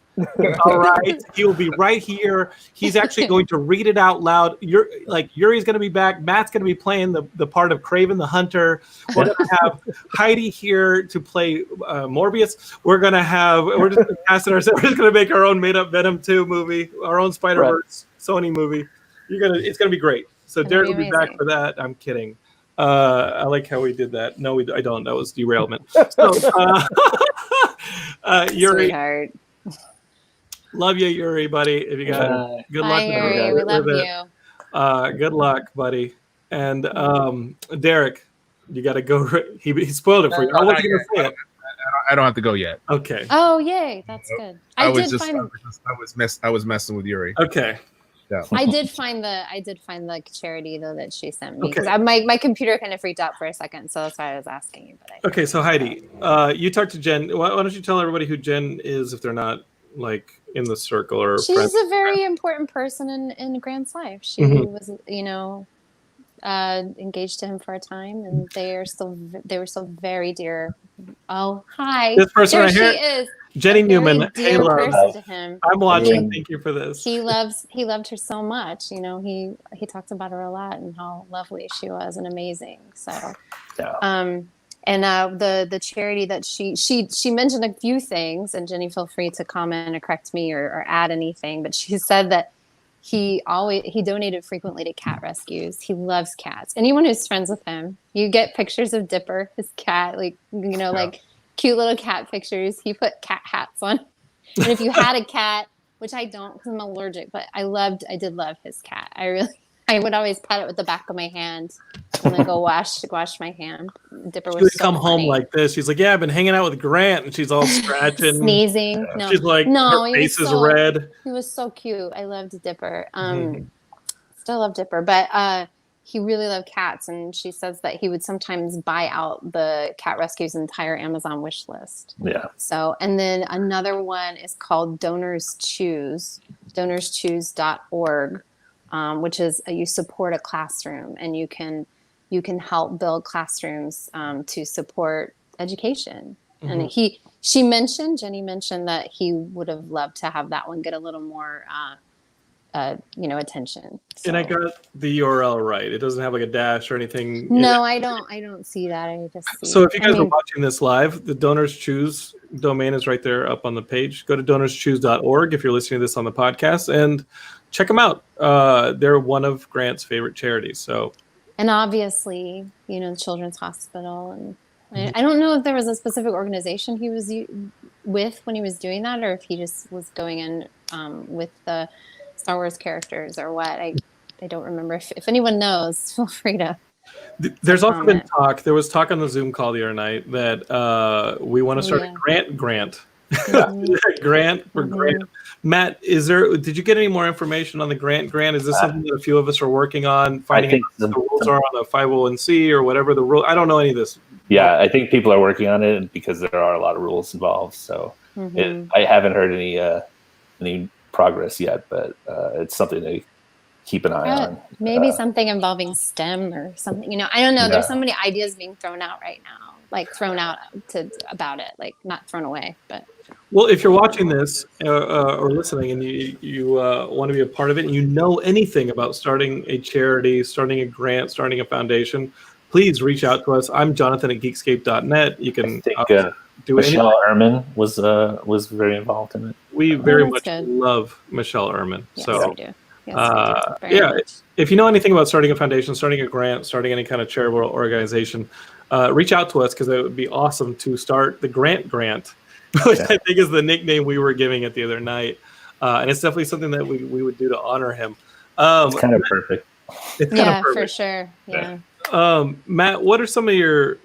All right, he will be right here. He's actually going to read it out loud. Yuri's going to be back. Matt's going to be playing the part of Kraven the Hunter. We're going to have Heidi here to play Morbius. We're just going to cast it ourselves. We're just going to make our own made-up Venom 2 movie, our own Spider-Verse Sony movie. It's going to be great. So Derek will be back for that. I'm kidding. I like how we did that. No, I don't. That was derailment. So, Yuri. Sweetheart. Love you, Yuri, buddy. If you got good luck. Bye, Yuri. We love you. Good luck, buddy. And Derek, you got to go. He spoiled it for you. I wasn't going to say it. I don't have to go yet. Okay. Oh, yay! That's good. I was messing with Yuri. Okay. Yeah. I did find the charity though that she sent me because my computer kind of freaked out for a second, so that's why I was asking you. But okay, so Heidi, you talked to Jen. Why don't you tell everybody who Jen is if they're not like in the circle or she's friends? a very important person in Grant's life. She was, engaged to him for a time, and they were still very dear. Oh, hi! This person there right she here, is. Jenny Newman. Dear Hey, love. person to him. I'm watching. Thank you for this. He loved her so much. He talked about her a lot and how lovely she was and amazing. So, and the charity that she mentioned a few things, and Jenny, feel free to comment or correct me or add anything. But she said that he donated frequently to cat rescues. He loves cats. Anyone who's friends with him, you get pictures of Dipper, his cat, like cute little cat pictures. He put cat hats on. And if you had a cat, which I don't because I'm allergic, but I did love his cat. I would always pet it with the back of my hand and then go wash my hand. Dipper she would come home like this. She's like, yeah, I've been hanging out with Grant, and she's all scratching, sneezing. No, she's like, her face is red. He was so cute. I loved Dipper. Still love Dipper, but he really loved cats, and she says that he would sometimes buy out the cat rescue's entire Amazon wish list. Yeah. So, and then another one is called Donors Choose, donorschoose.org, which is you support a classroom, and you can help build classrooms to support education. And Jenny mentioned that he would have loved to have that one get a little more attention. So. And I got the URL right. It doesn't have like a dash or anything. No, I don't see that. I just see. So if you guys are watching this live, the Donors Choose domain is right there up on the page. Go to donorschoose.org if you're listening to this on the podcast and check them out. They're one of Grant's favorite charities. So. And obviously, the Children's Hospital, and I don't know if there was a specific organization he was with when he was doing that, or if he just was going in with the Star Wars characters or what. I don't remember. If anyone knows, feel free to. There's also been talk. There was talk on the Zoom call the other night that we want to start a grant. Grant for Grant. Matt, did you get any more information on the grant? Is this something that a few of us are working on, finding out what the rules are on a 501c or whatever the rule? I don't know any of this. Yeah, I think people are working on it because there are a lot of rules involved. So I haven't heard any progress yet, but it's something to keep an eye on. Maybe something involving STEM or something. I don't know. Yeah. There's so many ideas being thrown out right now, about it, like not thrown away, but. Well, if you're watching this or listening and you want to be a part of it and you know anything about starting a charity, starting a grant, starting a foundation, please reach out to us. I'm Jonathan at Geekscape.net. You can do Michelle Ehrman was very involved in it. We very much love Michelle Ehrman. Yes, so we do. Yes, we do. If you know anything about starting a foundation, starting a grant, starting any kind of charitable organization, reach out to us because it would be awesome to start the Grant, which I think is the nickname we were giving it the other night. And it's definitely something that we would do to honor him. It's kind of perfect. For sure. Yeah. Matt, what are some of your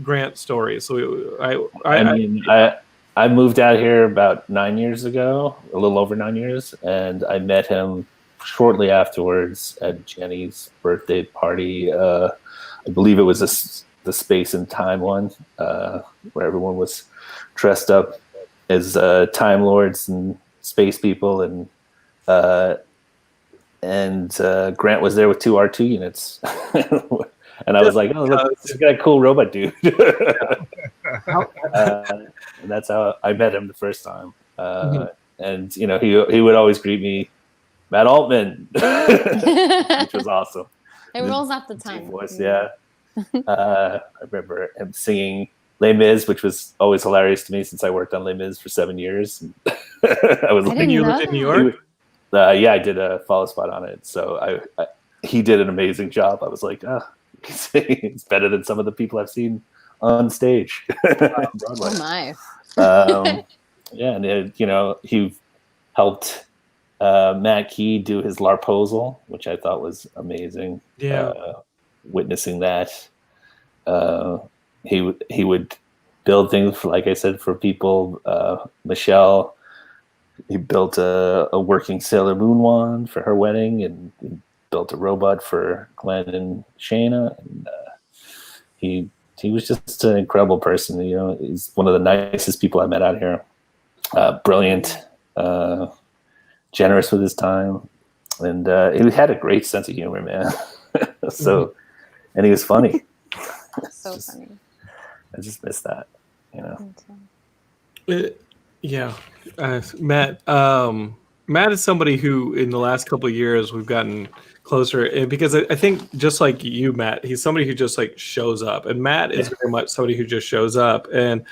grant stories? So I moved out here about 9 years ago, a little over 9 years, and I met him shortly afterwards at Jenny's birthday party. I believe it was the Space and Time one, where everyone was dressed up as Time Lords and space people, and Grant was there with 2 R2 units. And I was like, oh, look, this got a cool robot dude. And that's how I met him the first time. And, he would always greet me, Matt Altman, which was awesome. It rolls off the tongue. Voice, yeah. I remember him singing Les Mis, which was always hilarious to me since I worked on Les Mis for 7 years. I was like, you lived in New York? Yeah, I did a follow spot on it. So he did an amazing job. I was like, it's better than some of the people I've seen on stage. Oh my! Yeah, and he helped Matt Key do his Larposal, which I thought was amazing. Yeah. Witnessing that, he would build things for, like I said, for people. Michelle, he built a working Sailor Moon wand for her wedding, and he built a robot for Glenn and Shayna. And he was just an incredible person. You know, he's one of the nicest people I met out here. Brilliant, generous with his time, and he had a great sense of humor, man. So, and he was funny. So funny. I just miss that, you know. Yeah, Matt. Matt is somebody who, in the last couple of years, we've gotten closer, and because I think just like you, Matt, he's somebody who just like shows up, and Matt is very much somebody who just shows up. And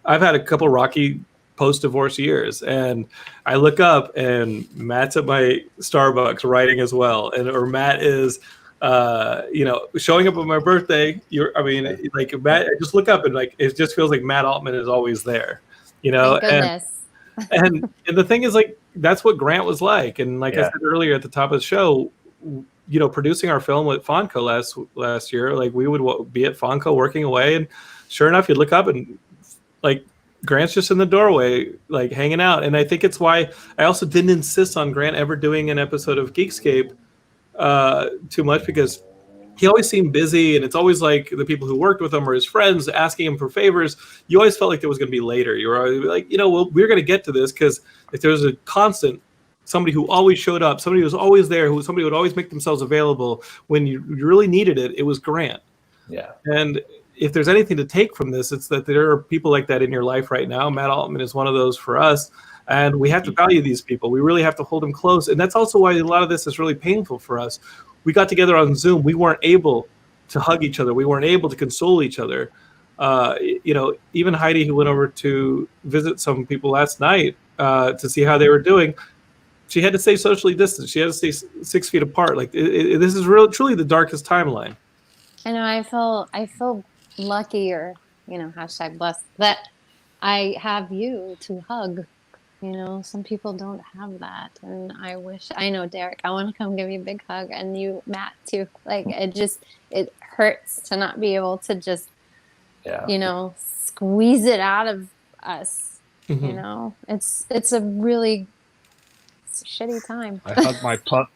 I've had a couple rocky post-divorce years, and I look up, and Matt's at my Starbucks writing as well, or Matt is. Showing up on my birthday. Like Matt. I just look up and like it just feels like Matt Altman is always there. You know, and the thing is, like, that's what Grant was like. And like I said earlier at the top of the show, you know, producing our film with Fonco last year, like we would be at Fonco working away, and sure enough, you'd look up and like Grant's just in the doorway, like hanging out. And I think it's why I also didn't insist on Grant ever doing an episode of Geekscape too much, because he always seemed busy, and it's always like the people who worked with him or his friends asking him for favors. You always felt like there was going to be later. You were always like, you know, well, we're going to get to this, because if there was a constant, somebody who always showed up, somebody who was always there, somebody would always make themselves available when you really needed it, it was Grant. Yeah. And if there's anything to take from this, it's that there are people like that in your life right now. Matt Altman is one of those for us. And we have to value these people. We really have to hold them close. And that's also why a lot of this is really painful for us. We got together on Zoom. We weren't able to hug each other. We weren't able to console each other. You know, even Heidi, who went over to visit some people last night to see how they were doing, she had to stay socially distanced. She had to stay 6 feet apart. Like this is truly the darkest timeline. I know. I feel lucky, or #blessed, that I have you to hug. You know, some people don't have that, and I know, Derek, I want to come give you a big hug, and you, Matt, too. Like, it hurts to not be able to just, squeeze it out of us. Mm-hmm. You know, it's a really shitty time. I hug my pug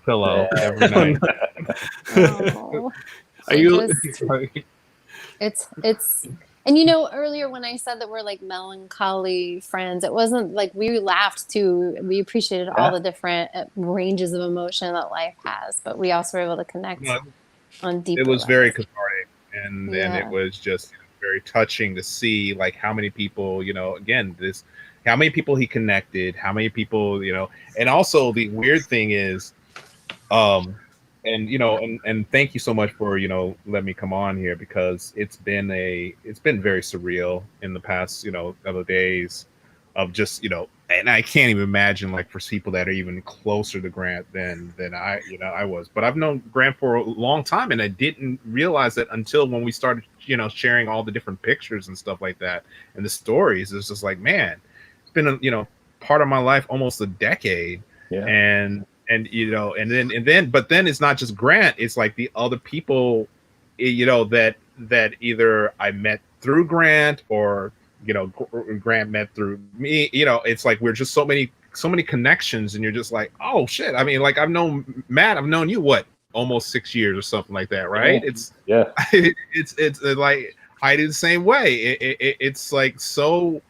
pillow every night. Oh, Are you? It's. And earlier when I said that we're like melancholy friends, it wasn't like we laughed too. We appreciated all the different ranges of emotion that life has, but we also were able to connect on deeper. It was levels. Very cathartic, and it was just very touching to see like how many people, how many people he connected, how many people, and also the weird thing is, and thank you so much for letting me come on here, because it's been very surreal in the past couple of days of just and I can't even imagine like for people that are even closer to Grant than I was. But I've known Grant for a long time, and I didn't realize that until when we started sharing all the different pictures and stuff like that and the stories. It's just like, man, it's been part of my life almost a decade. But then it's not just Grant, it's like the other people that either I met through Grant or Grant met through me. It's like we're just so many connections, and you're just like, oh shit. I mean, like I've known Matt, I've known you almost 6 years or something like that, right? It's like I did the same way. It's like so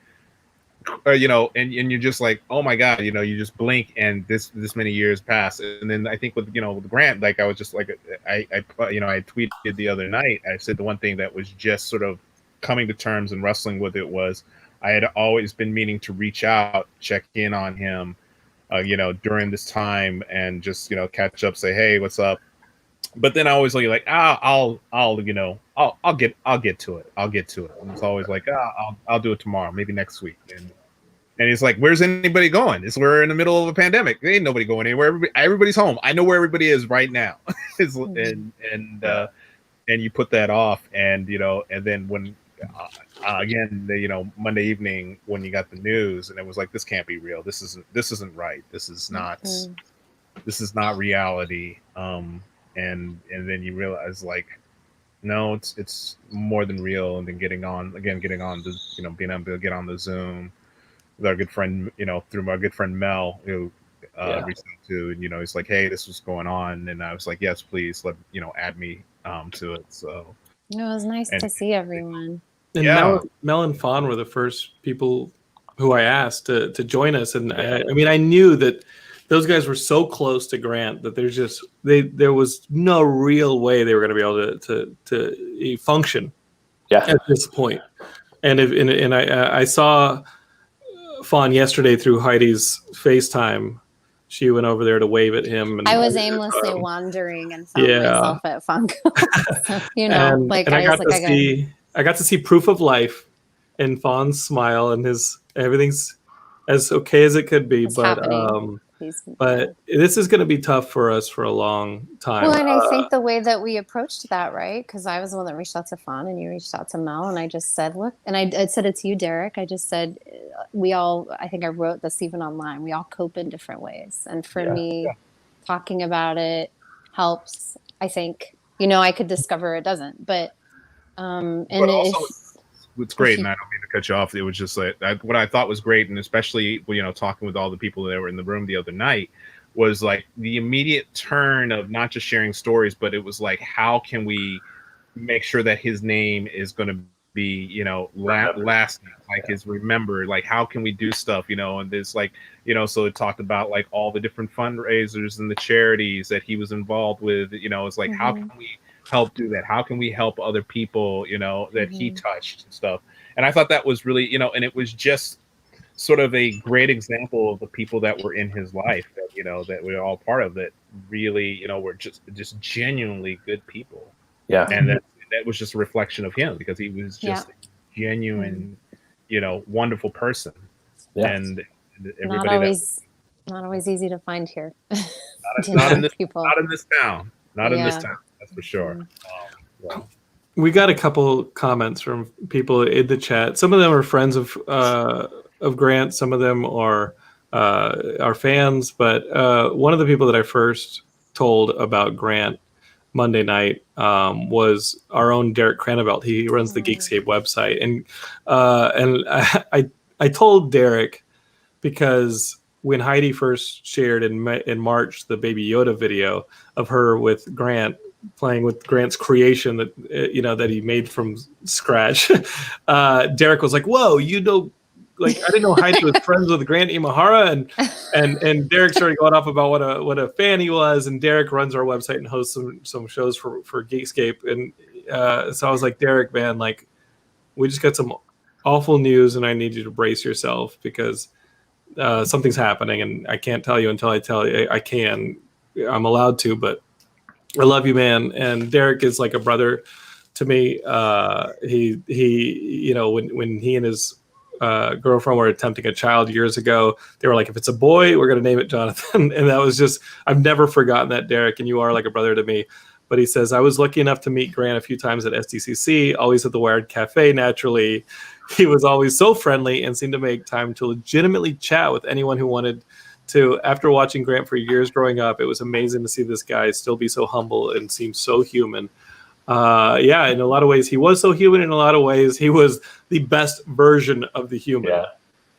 and you're just like, oh my god, you just blink and this many years pass. And then I think with Grant, like I was just like, I tweeted the other night, I said the one thing that was just sort of coming to terms and wrestling with it was I had always been meaning to reach out, check in on him during this time, and just catch up, say, hey, what's up? But then I always like, I'll get to it. And it's always like, I'll do it tomorrow, maybe next week. And he's like, where's anybody going? We're in the middle of a pandemic. There ain't nobody going anywhere. Everybody's home. I know where everybody is right now. And you put that off, and and then when again, Monday evening when you got the news, and it was like, this can't be real. This isn't right. This is not reality. And then you realize, like, no, it's more than real. And then getting on the, being able to get on the Zoom with our good friend, through my good friend Mel, who reached out to, and he's like, hey, this was going on, and I was like, yes, please add me to it. So it was nice to see everyone. And Mel and Fawn were the first people who I asked to join us, and I knew that those guys were so close to Grant that there was no real way they were going to be able to function at this point. And I saw Fawn yesterday through Heidi's FaceTime. She went over there to wave at him. And, I was aimlessly wandering and found myself at Funko. So, I got to see proof of life in Fawn's smile, and everything's as okay as it could be. But this is going to be tough for us for a long time. Well, and I think the way that we approached that, right? Because I was the one that reached out to Fawn, and you reached out to Mel, and I just said, look, and I said it to you, Derek. I just said, I think I wrote this even online. We all cope in different ways, and for me, talking about it helps. I think I could discover it doesn't, but it's great, and I don't mean to cut you off. It was just like what I thought was great, and especially talking with all the people that were in the room the other night, was like the immediate turn of not just sharing stories, but it was like, how can we make sure that his name is going to be lasting, like is remembered, like how can we do stuff, and there's like so it talked about like all the different fundraisers and the charities that he was involved with. It's like, how can we help do that? How can we help other people, that he touched and stuff? And I thought that was really, and it was just sort of a great example of the people that were in his life that, that we're all part of, that really, were just genuinely good people. Yeah. And that was just a reflection of him, because he was just a genuine, wonderful person. Yeah. And everybody not always easy to find here. Not in this town. Not in this town. That's for sure. We got a couple comments from people in the chat. Some of them are friends of Grant. Some of them are fans. But one of the people that I first told about Grant Monday night was our own Derek Cranevelt. He runs the Geekscape website, and I told Derek because when Heidi first shared in March the Baby Yoda video of her with Grant, playing with Grant's creation that that he made from scratch, Derek was like, "Whoa, like I didn't know Heidi was friends with Grant Imahara," and Derek started going off about what a fan he was. And Derek runs our website and hosts some shows for Geekscape, and so I was like, Derek, man, like we just got some awful news, and I need you to brace yourself because something's happening, and I can't tell you until I tell you. I'm allowed to, but I love you, man. And Derek is like a brother to me. He when he and his girlfriend were attempting a child years ago, they were like, if it's a boy, we're going to name it Jonathan. And that was just, I've never forgotten that, Derek, and you are like a brother to me. But he says, I was lucky enough to meet Grant a few times at SDCC, always at the Wired Cafe, naturally. He was always so friendly and seemed to make time to legitimately chat with anyone who wanted to. After watching Grant for years growing up, it was amazing to see this guy still be so humble and seem so human. In a lot of ways, he was so human. In a lot of ways, he was the best version of the human.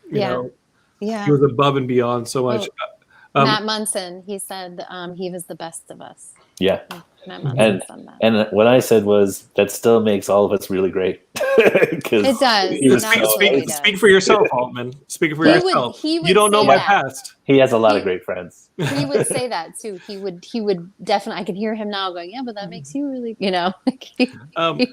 Yeah. He was above and beyond so much. Matt Munson, he said he was the best of us. Yeah. Matt Munson said that. And what I said was that still makes all of us really great. It does. Speak for yourself, Altman. Speak for yourself. You don't know my past. He has a lot of great friends. He would say that too. He would definitely. I can hear him now going, yeah, but that makes you really, he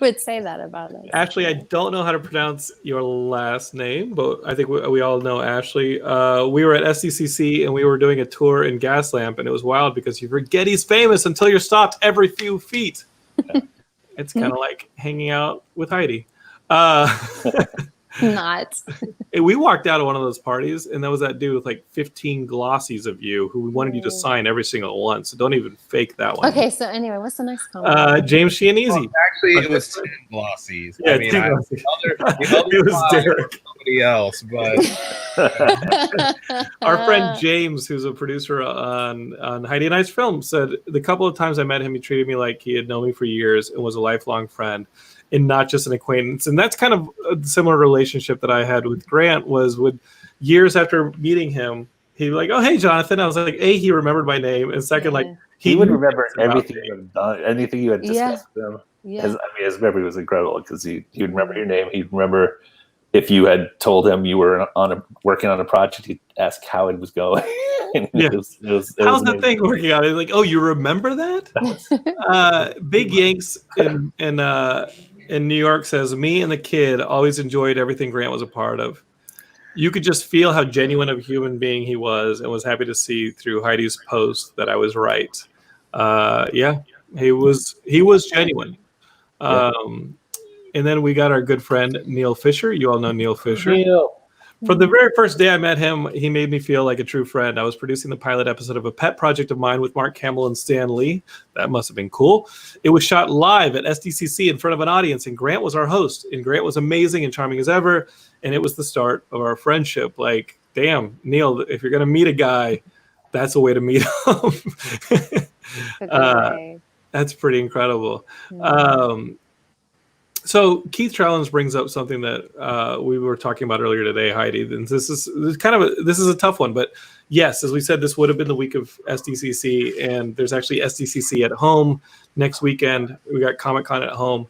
would say that about us. Ashley, I don't know how to pronounce your last name, but I think we all know Ashley. We were at SDCC and we were doing a tour in Gaslamp, and it was wild because you forget he's famous until you're stopped every few feet. It's kind of like hanging out with Heidi. Not. We walked out of one of those parties, and there was that dude with like 15 glossies of you who wanted you to sign every single one. So don't even fake that one. Okay, so anyway, what's the next comment? James Sheehanese. Well, actually, it was 10 glossies. Yeah, I mean, 10 glossies. It was Derek. Somebody else, but our friend James, who's a producer on Heidi and I's film, said the couple of times I met him, he treated me like he had known me for years and was a lifelong friend, and not just an acquaintance. And that's kind of a similar relationship that I had with Grant. Was with years after meeting him, he like, oh hey Jonathan. I was like, A, he remembered my name, and second, like he would remember everything you had done, anything you had discussed with him. Yeah. His memory was incredible because he would remember your name. He'd remember if you had told him you were working on a project. He'd ask how it was going. Yeah. How's the thing working out? He's like, oh, you remember that? Big Yanks in New York says, me and the kid always enjoyed everything Grant was a part of. You could just feel how genuine of a human being he was, and was happy to see through Heidi's post that I was right. Yeah, he was genuine. And then we got our good friend Neil Fisher. You all know Neil Fisher. From the very first day I met him, he made me feel like a true friend. I was producing the pilot episode of a pet project of mine with Mark Campbell and Stan Lee. That must have been cool. It was shot live at SDCC in front of an audience, and Grant was our host. And Grant was amazing and charming as ever. And it was the start of our friendship. Like, damn, Neil, if you're going to meet a guy, that's a way to meet him. That's pretty incredible. So Keith Trellins brings up something that we were talking about earlier today, Heidi. And this is a tough one, but yes, as we said, this would have been the week of SDCC, and there's actually SDCC at home next weekend. We got Comic-Con at home,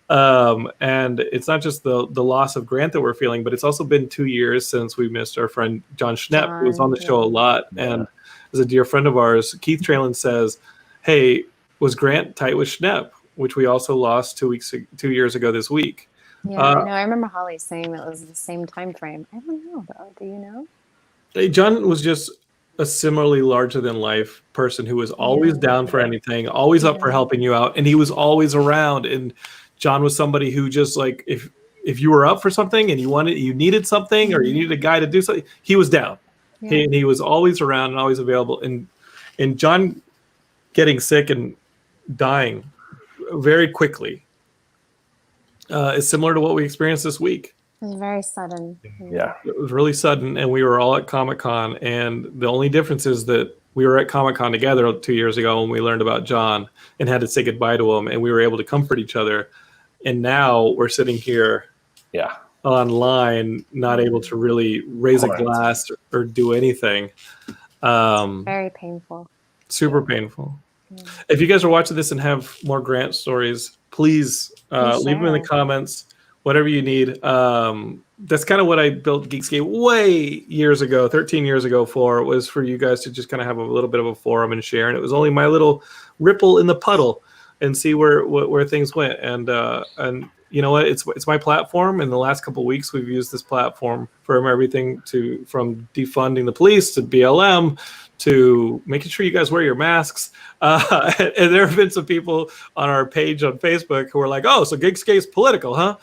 and it's not just the loss of Grant that we're feeling, but it's also been 2 years since we missed our friend John Schnepp, who was on the show a lot, and is a dear friend of ours. Keith Trellins says, "Hey, was Grant tight with Schnepp?" Which we also lost 2 years ago this week. Yeah, I know. I remember Holly saying that it was the same time frame. I don't know, though. Do you know? John was just a similarly larger than life person who was always down for anything, always up for helping you out, and he was always around. And John was somebody who just like if you were up for something and you needed something or you needed a guy to do something, he was down. Yeah. He was always around and always available. And John getting sick and dying very quickly is similar to what we experienced this week. It was very sudden. Yeah, it was really sudden, and we were all at Comic-Con, and the only difference is that we were at Comic-Con together 2 years ago when we learned about John and had to say goodbye to him, and we were able to comfort each other. And now we're sitting here online, not able to really raise a glass or do anything. Very painful. Super painful. If you guys are watching this and have more Grant stories, please leave them in the comments, whatever you need. That's kind of what I built Geekscape way years ago, 13 years ago was for you guys to just kind of have a little bit of a forum and share. And it was only my little ripple in the puddle and see where things went. And you know what? It's my platform. In the last couple of weeks, we've used this platform for everything from defunding the police to BLM to making sure you guys wear your masks. And there have been some people on our page on Facebook who are like, oh, so Geekscape's political, huh?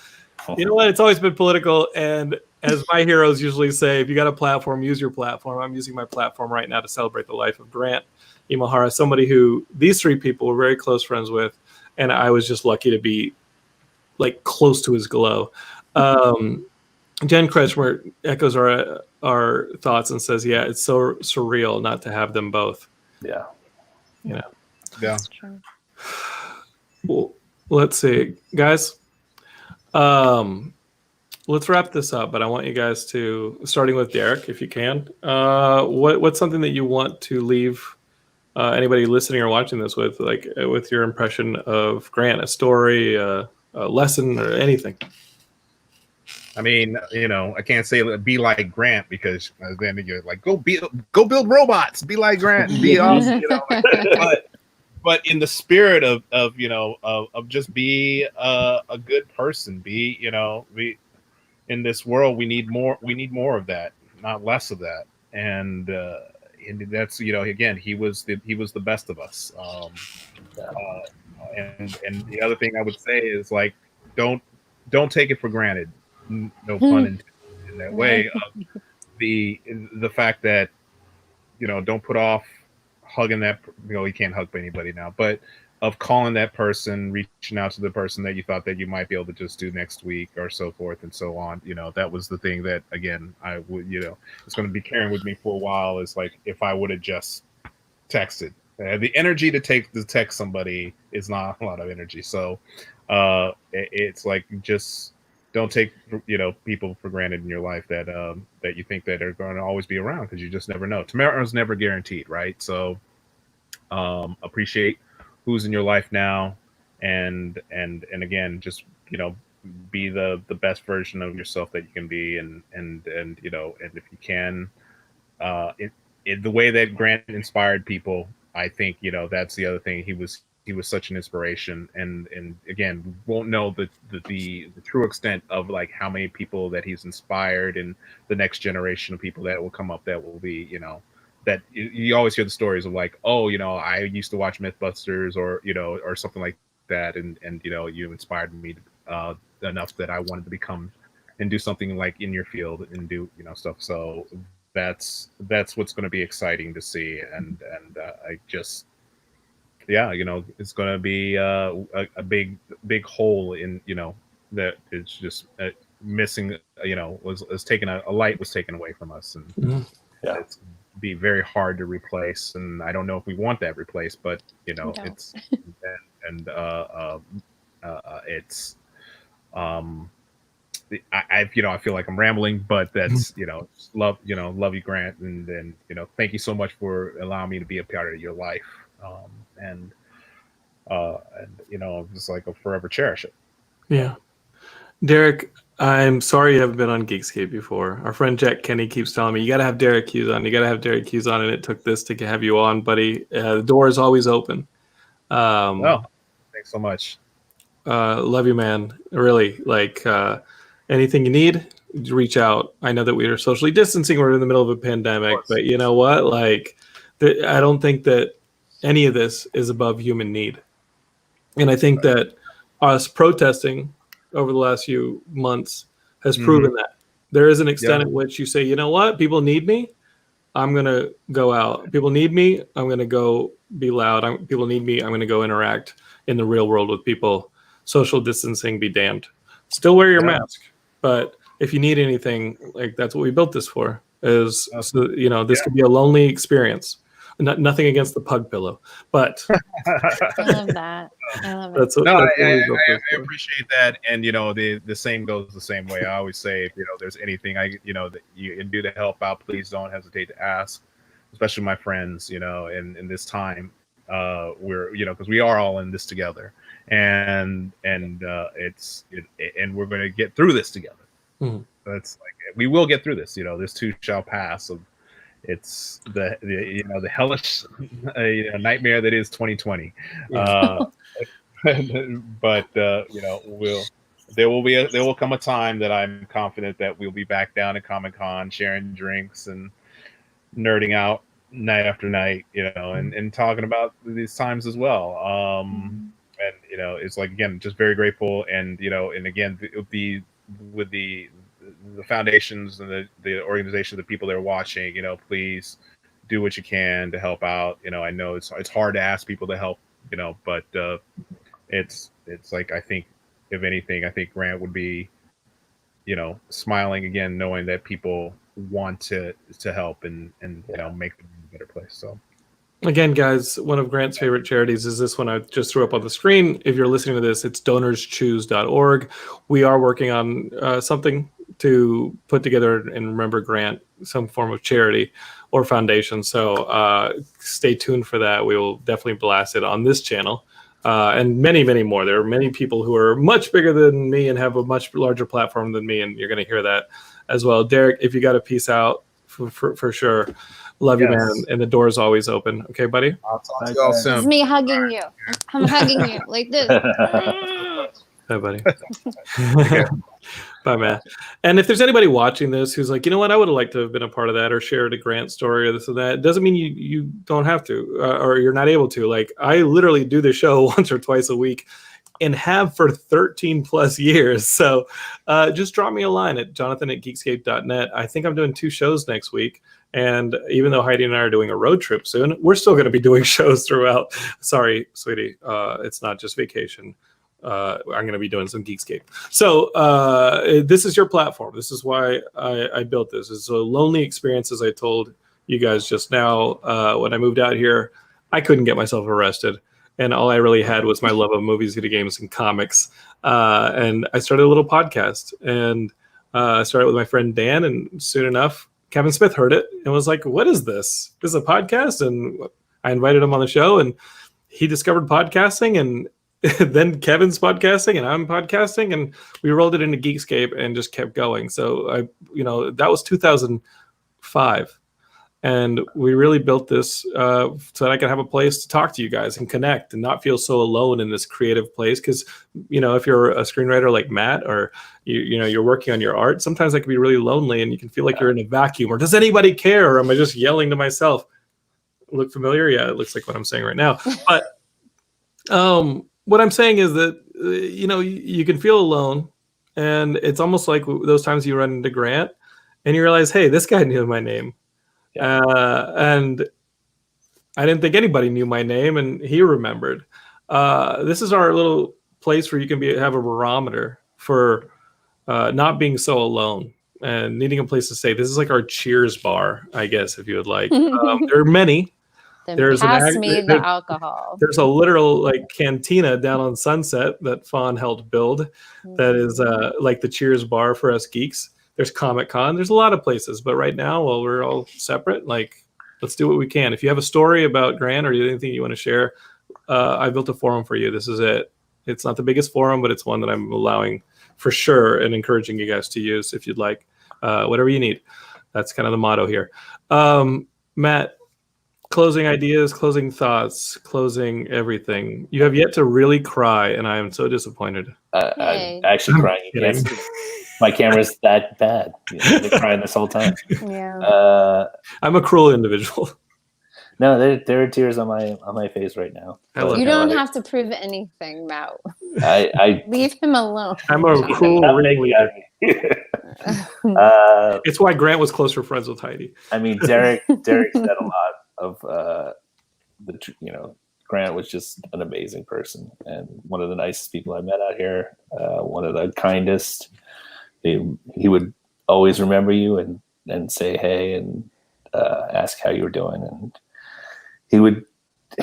You know what? It's always been political. And as my heroes usually say, if you got a platform, use your platform. I'm using my platform right now to celebrate the life of Grant Imahara, somebody who these three people were very close friends with. And I was just lucky to be like close to his glow. Jen Kretschmer echoes our thoughts and says, yeah, it's so surreal not to have them both. Yeah. You know? Yeah. That's true. Well, let's see, guys. Let's wrap this up, but I want you guys to, starting with Derek, if you can, what's something that you want to leave anybody listening or watching this with, like with your impression of Grant, a story, a lesson, or anything? I mean, I can't say be like Grant because then you're like, go build robots, be like Grant, be awesome, but in the spirit of just be a good person, be in this world, we need more of that, not less of that. And that's, again, he was the best of us. And the other thing I would say is, like, don't take it for granted. no pun intended in that way, of the fact that, don't put off hugging that, you can't hug anybody now, but of calling that person, reaching out to the person that you thought that you might be able to just do next week or so forth and so on. That was the thing that, again, I would, it's going to be carrying with me for a while, is like, if I would have just texted. The energy to text somebody is not a lot of energy. So it's like, just don't take people for granted in your life that that you think that are going to always be around, because you just never know. Tomorrow's never guaranteed, right? So appreciate who's in your life now, and again, just be the best version of yourself that you can be, and and if you can, the way that Grant inspired people, I think that's the other thing. He was such an inspiration, and again, we won't know the true extent of like how many people that he's inspired, and the next generation of people that will come up that will be that you always hear the stories of like, oh, I used to watch Mythbusters, or or something like that, and you inspired me enough that I wanted to become and do something like in your field and do stuff. So that's what's going to be exciting to see, and I just, it's going to be a big hole in that is just missing, was taken, a light was taken away from us, and it's be very hard to replace, and I don't know if we want that replaced, but it's it's I feel like I'm rambling, but that's love you, Grant, and thank you so much for allowing me to be a part of your life, and just like I'll forever cherish it. Yeah, Derek, I'm sorry you haven't been on Geekscape before. Our friend Jack Kenny keeps telling me, you got to have Derek Hughes on. You got to have Derek Hughes on, and it took this to have you on, buddy. The door is always open. Oh, thanks so much. Love you, man. Really, like anything you need, reach out. I know that we are socially distancing. We're in the middle of a pandemic, but you know what? Like, I don't think that any of this is above human need. And I think that us protesting over the last few months has proven that there is an extent at which you say, you know what, people need me, I'm going to go out. People need me, I'm going to go be loud. People need me, I'm going to go interact in the real world with people. Social distancing be damned. Still wear your mask, but if you need anything, like, that's what we built this for, is so, this could be a lonely experience. Nothing against the pug pillow, but I love that. I love it. I appreciate that, and the same goes the same way. I always say, if there's anything that you can do to help out, please don't hesitate to ask, especially my friends. In this time, we're because we are all in this together, and we're going to get through this together. Mm-hmm. That's like, we will get through this. This too shall pass. It's the hellish nightmare that is 2020. But there will come a time that I'm confident that we'll be back down at Comic-Con, sharing drinks and nerding out night after night, and talking about these times as well. And it's like, again, just very grateful, and and again, with the foundations and the organization, the people that are watching, please do what you can to help out. I know it's hard to ask people to help, but it's like, I think, if anything, I think Grant would be, smiling again, knowing that people want to help and make the world a better place. So again, guys, one of Grant's favorite charities is this one I just threw up on the screen. If you're listening to this, it's donorschoose.org. We are working on something to put together and remember Grant, some form of charity or foundation. So stay tuned for that. We will definitely blast it on this channel, and many, many more. There are many people who are much bigger than me and have a much larger platform than me, and you're going to hear that as well. Derek, if you got to peace out, for sure. Love you, man. And the door is always open. Okay, buddy? I'll talk to you all soon. It's me hugging you. I'm hugging you like this. Bye, buddy. Bye, man. And if there's anybody watching this who's like, you know what, I would have liked to have been a part of that, or shared a Grant story or this or that, it doesn't mean you don't have to, or you're not able to. Like, I literally do the show once or twice a week and have for 13 plus years. So just drop me a line at jonathan@geekscape.net. I think I'm doing 2 shows next week. And even though Heidi and I are doing a road trip soon, we're still going to be doing shows throughout. Sorry, sweetie. It's not just vacation. I'm going to be doing some Geekscape. So this is your platform. This is why I built this. It's a lonely experience, as I told you guys just now. When I moved out here, I couldn't get myself arrested. And all I really had was my love of movies, video games, and comics. And I started a little podcast. And I started with my friend Dan. And soon enough, Kevin Smith heard it and was like, what is this? This is a podcast? And I invited him on the show. And he discovered podcasting. And then Kevin's podcasting and I'm podcasting. And we rolled it into Geekscape and just kept going. So, that was 2005. And we really built this so that I could have a place to talk to you guys and connect and not feel so alone in this creative place. Because, if you're a screenwriter like Matt, or you're working on your art, sometimes that can be really lonely and you can feel like you're in a vacuum. Or does anybody care? Or am I just yelling to myself? Look familiar? Yeah, it looks like what I'm saying right now. But what I'm saying is that, you can feel alone. And it's almost like those times you run into Grant and you realize, hey, this guy knew my name. Yeah. And I didn't think anybody knew my name, and he remembered. This is our little place where you can have a barometer for not being so alone and needing a place to stay. This is like our Cheers bar, I guess, if you would like. There are many. There's the alcohol. There's a literal cantina down on Sunset that Fawn helped build. That is like the Cheers bar for us geeks. There's Comic-Con. There's a lot of places, but right now, while we're all separate, let's do what we can. If you have a story about Grant or anything you want to share, I built a forum for you. This is it. It's not the biggest forum, but it's one that I'm allowing for sure and encouraging you guys to use if you'd like. Whatever you need. That's kind of the motto here. Matt, closing ideas, closing thoughts, closing everything. You have yet to really cry, and I am so disappointed. I'm actually crying again. My camera's that bad. I've been crying this whole time. Yeah. I'm a cruel individual. No, there are tears on my face right now. You don't have to prove anything, Matt. I leave him alone. I'm a cruel ringleader. It's why Grant was closer friends with Heidi. I mean, Derek said a lot of Grant was just an amazing person and one of the nicest people I met out here. One of the kindest. He would always remember you and say hey and ask how you were doing, and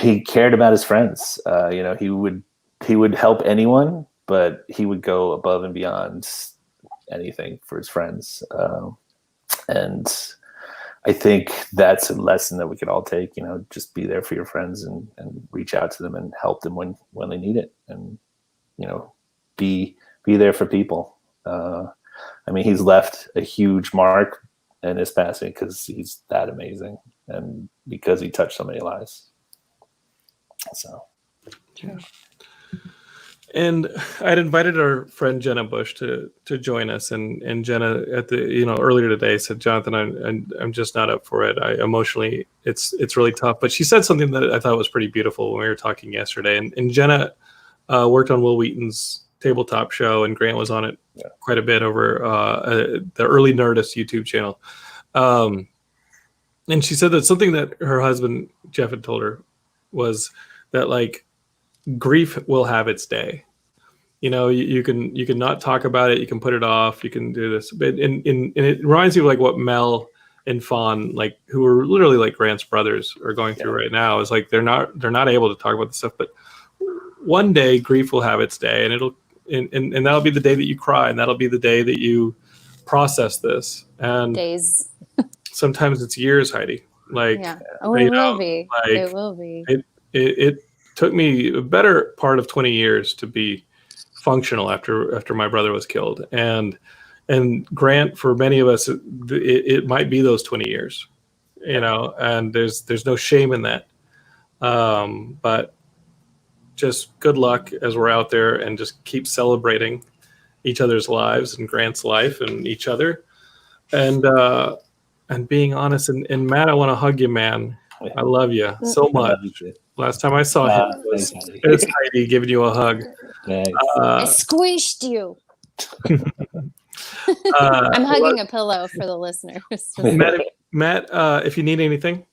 he cared about his friends. He would help anyone, but he would go above and beyond anything for his friends. And I think that's a lesson that we could all take. Just be there for your friends and reach out to them and help them when they need it, and be there for people. He's left a huge mark in his passing because he's that amazing and because he touched so many lives. So, yeah. And I'd invited our friend Jenna Bush to join us, and Jenna at the earlier today said, Jonathan, I'm just not up for it. Emotionally, it's really tough. But she said something that I thought was pretty beautiful when we were talking yesterday. And Jenna worked on Will Wheaton's tabletop show, and Grant was on it quite a bit over the Early Nerdist YouTube channel. And she said that something that her husband Jeff had told her was that grief will have its day. You can not talk about it, you can put it off, you can do this, but and it reminds me of what Mel and Fawn, who are literally Grant's brothers, are going through right now. Is they're not able to talk about this stuff, but one day grief will have its day, and and that'll be the day that you cry, and that'll be the day that you process this. And days. Sometimes it's years, Heidi. It will be. It will be. It took me a better part of 20 years to be functional after my brother was killed, and Grant, for many of us, it might be those 20 years, and there's no shame in that, but just good luck as we're out there, and just keep celebrating each other's lives and Grant's life and each other, and being honest. And Matt, I want to hug you, man. I love you so much. Last time I saw him, it's Heidi giving you a hug. Nice. I squished you. I'm hugging a pillow for the listeners. Matt, if you need anything,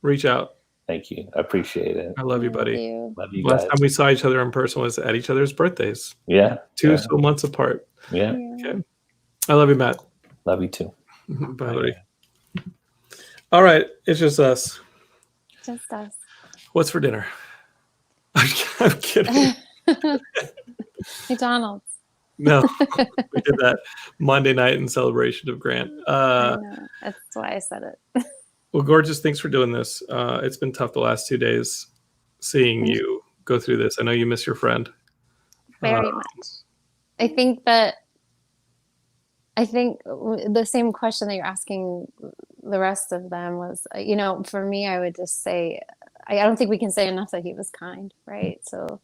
reach out. Thank you. I appreciate it. I love you, buddy. Love you Last guys. time we saw each other in person was at each other's birthdays. Yeah. 2 months apart. Yeah. Okay. I love you, Matt. Love you too. Bye, buddy. All right. It's just us. Just us. What's for dinner? I'm kidding. McDonald's. No, we did that Monday night in celebration of Grant. I know. That's why I said it. Well, gorgeous. Thanks for doing this. It's been tough the last 2 days seeing you go through this. I know you miss your friend. Very much. I think the same question that you're asking the rest of them was, for me, I would just say, I don't think we can say enough that he was kind, right? So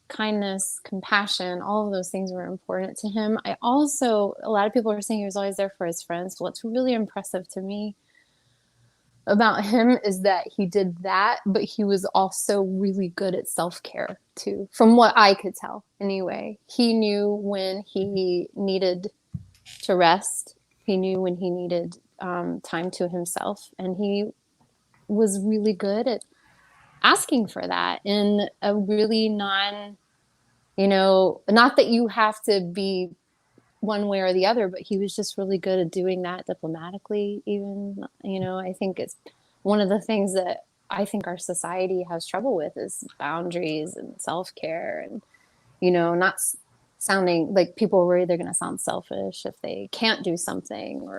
kindness, compassion, all of those things were important to him. A lot of people were saying he was always there for his friends. What's really impressive to me about him is that he did that, but he was also really good at self-care too, from what I could tell anyway. He knew when he needed to rest. He knew when he needed time to himself, and he was really good at asking for that in a really not that you have to be one way or the other, but he was just really good at doing that diplomatically even. I think it's one of the things that I think our society has trouble with is boundaries and self-care, and not sounding like people worry they're going to sound selfish if they can't do something, or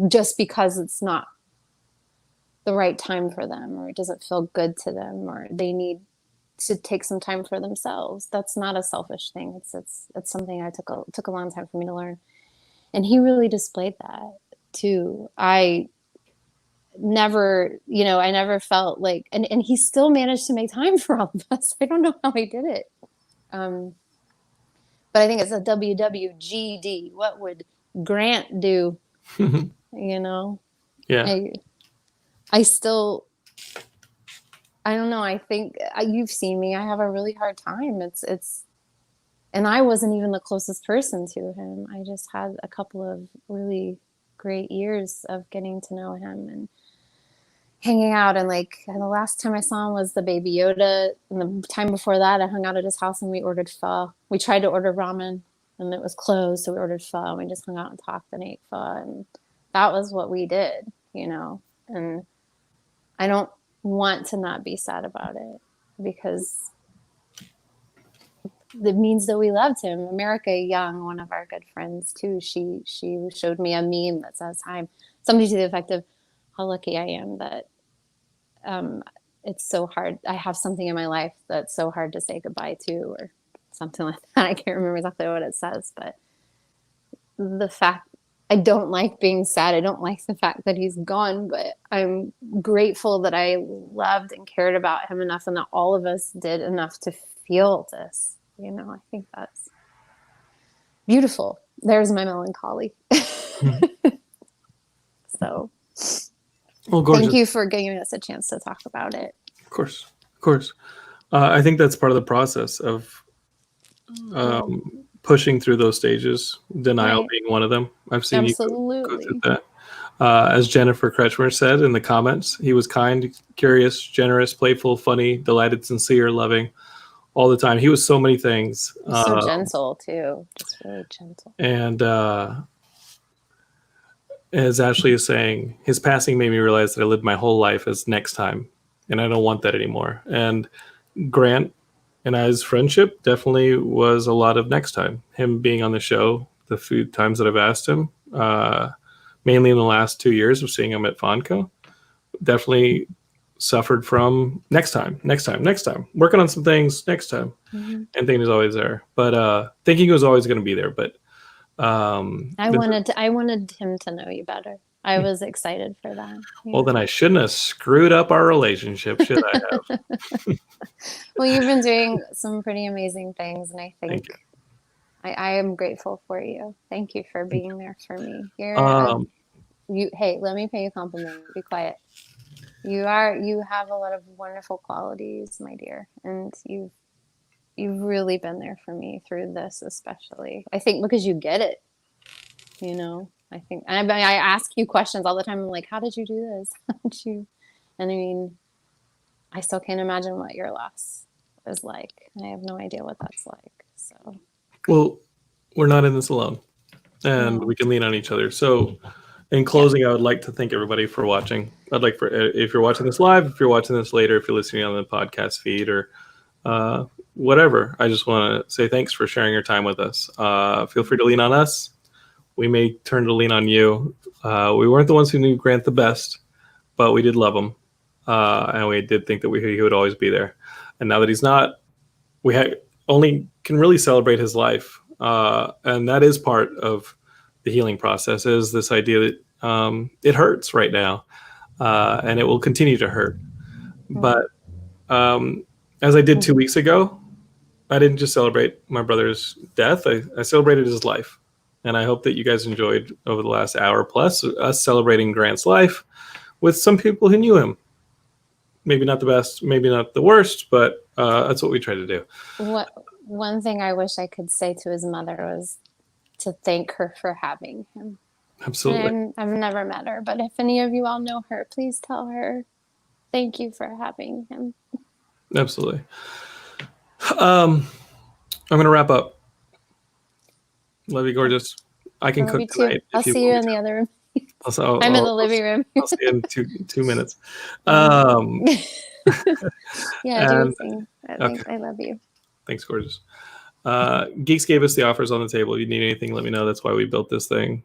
just because it's not the right time for them, or it doesn't feel good to them, or they need to take some time for themselves. That's not a selfish thing. It's something I took a long time for me to learn. And he really displayed that too. I never felt like, and he still managed to make time for all of us. I don't know how he did it. But I think it's a WWGD. What would Grant do? Yeah. I don't know. I think you've seen me. I have a really hard time. And I wasn't even the closest person to him. I just had a couple of really great years of getting to know him and hanging out. And the last time I saw him was the Baby Yoda. And the time before that, I hung out at his house and we ordered pho. We tried to order ramen and it was closed. So we ordered pho and we just hung out and talked and ate pho. And that was what we did, and I don't want to not be sad about it, because it means that we loved him. America Young, one of our good friends too, she showed me a meme that says, something to the effect of, how lucky I am that it's so hard. I have something in my life that's so hard to say goodbye to, or something like that. I can't remember exactly what it says, but the fact, I don't like being sad. I don't like the fact that he's gone, but I'm grateful that I loved and cared about him enough, and that all of us did enough to feel this. I think that's beautiful. There's my melancholy. So, well, gorgeous. Thank you for giving us a chance to talk about it. Of course. I think that's part of the process of pushing through those stages, denial being one of them. I've seen you go through that. As Jennifer Kretschmer said in the comments, he was kind, curious, generous, playful, funny, delighted, sincere, loving, all the time. He was so many things. So gentle too, just really gentle. And as Ashley is saying, his passing made me realize that I lived my whole life as next time, and I don't want that anymore. And Grant and I's friendship definitely was a lot of next time. Him being on the show, the few times that I've asked him, mainly in the last 2 years of seeing him at Fonco, definitely suffered from next time, working on some things next time. And thinking he's always there, but thinking he was always going to be there. But I wanted him to know you better. I was excited for that. Yeah. Well, then I shouldn't have screwed up our relationship, should I have? Well, you've been doing some pretty amazing things, and I think I am grateful for you. Thank you for being there for me. Hey, let me pay you a compliment. Be quiet. You have a lot of wonderful qualities, my dear, and you've you've really been there for me through this, especially. I think because you get it, you know. I think I ask you questions all the time. I'm like, how did you do this? How did you? And I mean, I still can't imagine what your loss is like. I have no idea what that's like. So. Well, we're not in this alone, and No. we can lean on each other. So, in closing, I would like to thank everybody for watching. I'd like for, if you're watching this live, if you're watching this later, if you're listening on the podcast feed or whatever, I just want to say thanks for sharing your time with us. Feel free to lean on us. We may turn to lean on you. We weren't the ones who knew Grant the best, but we did love him. And we did think that he would always be there. And now that he's not, we only can really celebrate his life. And that is part of the healing process, is this idea that it hurts right now, and it will continue to hurt. But as I did 2 weeks ago, I didn't just celebrate my brother's death. I celebrated his life. And I hope that you guys enjoyed over the last hour plus us celebrating Grant's life with some people who knew him. Maybe not the best, maybe not the worst, but that's what we try to do. One thing I wish I could say to his mother was to thank her for having him. Absolutely. I've never met her, but if any of you all know her, please tell her thank you for having him. Absolutely. I'm going to wrap up. Love you, gorgeous. I can cook tonight. I'll see you in the other room. I'm in the living room. I'll see you in two minutes. Yeah, do your thing. I love you. Thanks, gorgeous. Geeks gave us the offers on the table. If you need anything, let me know. That's why we built this thing.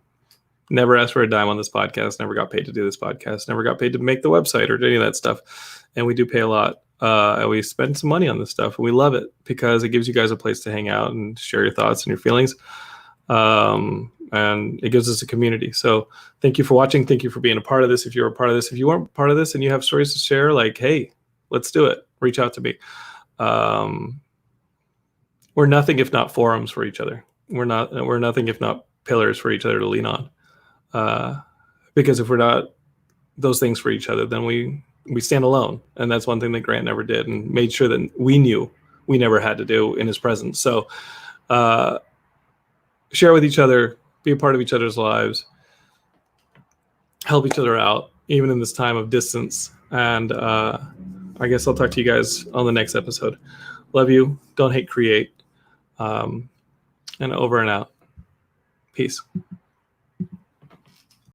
Never asked for a dime on this podcast. Never got paid to do this podcast. Never got paid to make the website or any of that stuff. And we do pay a lot. And we spend some money on this stuff. And we love it because it gives you guys a place to hang out and share your thoughts and your feelings. And it gives us a community. So thank you for watching. Thank you for being a part of this. If you're a part of this, if you weren't part of this and you have stories to share, like, hey, let's do it. Reach out to me. We're nothing if not forums for each other. We're nothing if not pillars for each other to lean on. Because if we're not those things for each other, then we stand alone. And that's one thing that Grant never did, and made sure that we knew we never had to do in his presence. So share with each other, be a part of each other's lives, help each other out, even in this time of distance. And I guess I'll talk to you guys on the next episode. Love you. Don't hate, create. And over and out. Peace.